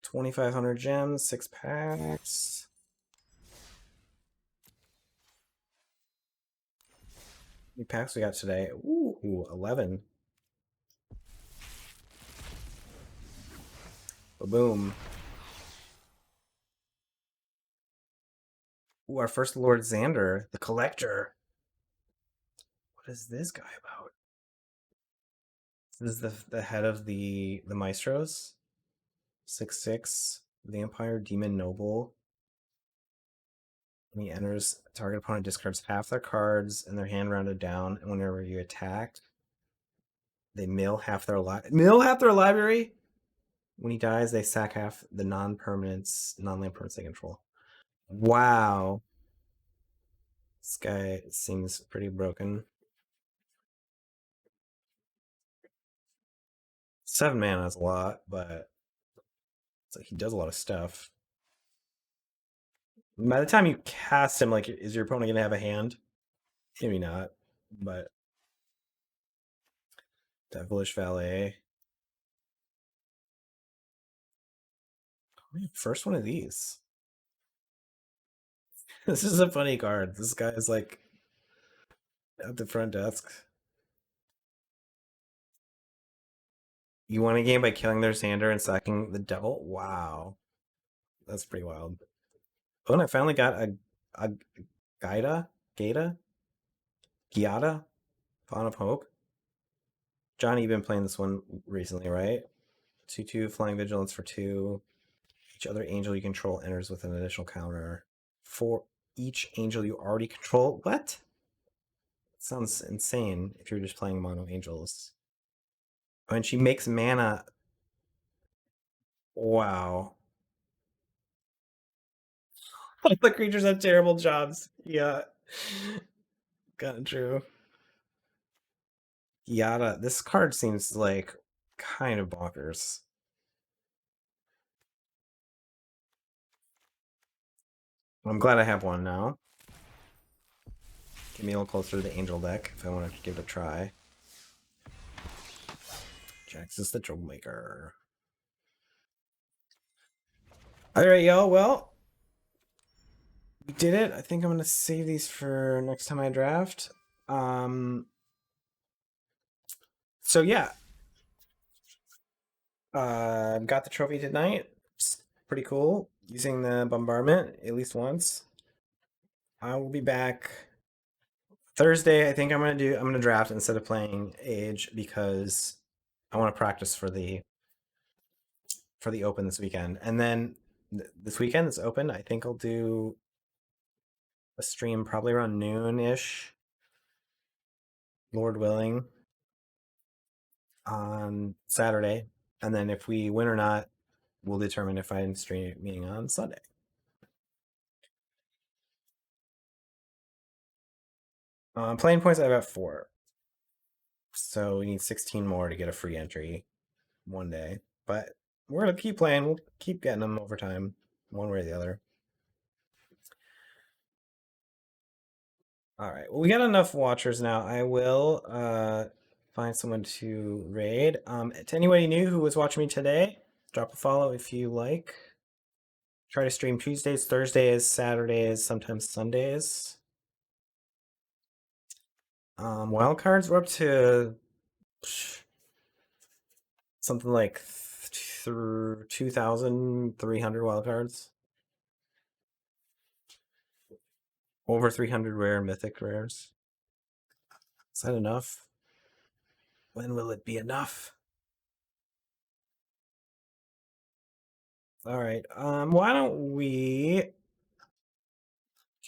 2,500 gems, 6 packs. How many packs we got today? Ooh, 11. Boom. Ooh, our first Lord Xander, the Collector. What is this guy about? This is the head of the Maestros. 6/6. Vampire Demon Noble. When he enters, target opponent discards half their cards and their hand rounded down, and whenever you attack, they mill half their library. When he dies, they sack half the non-land permanents they control. Wow. This guy seems pretty broken. 7 mana is a lot, but it's like he does a lot of stuff. By the time you cast him, like, is your opponent gonna have a hand? Maybe not, but Devilish Valet. First one of these. This is a funny card. This guy is like at the front desk. You won a game by killing their sander and sacking the devil? Wow. That's pretty wild. Oh, and I finally got a Gaida Gata? Giada? Fawn of Hope? Johnny, you've been playing this one recently, right? 2/2 Flying Vigilance for 2. Each other angel you control enters with an additional counter. For each angel you already control. What? Sounds insane if you're just playing mono angels. Oh, and she makes mana. Wow. All the creatures have terrible jobs. Yeah. Kind of true. Yada. This card seems like kind of bonkers. I'm glad I have one now. Get me a little closer to the angel deck if I want to give it a try. Jax is the troublemaker. Alright, y'all. Well, we did it. I think I'm going to save these for next time I draft. So yeah. Got the trophy tonight. It's pretty cool. Using the bombardment at least once. I will be back Thursday. I think I'm gonna draft instead of playing Age because I want to practice for the Open this weekend. And then this weekend it's Open. I think I'll do a stream probably around noon-ish, Lord willing, on Saturday. And then if we win or not, we'll determine if I'm streaming on Sunday. Playing points, I've got 4. So we need 16 more to get a free entry one day. But we're going to keep playing. We'll keep getting them over time, one way or the other. All right. Well, we got enough watchers now. I will find someone to raid. To anybody new who was watching me today, drop a follow if you like. Try to stream Tuesdays, Thursdays, Saturdays, sometimes Sundays. Wildcards, we're up to something like 2,300 wildcards. Over 300 rare mythic rares. Is that enough? When will it be enough? All right. Why don't we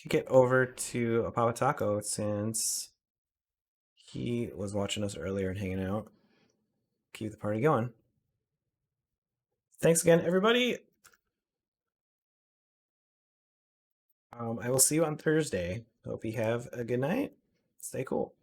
get over to Papa Taco since he was watching us earlier and hanging out. Keep the party going. Thanks again, everybody. I will see you on Thursday. Hope you have a good night. Stay cool.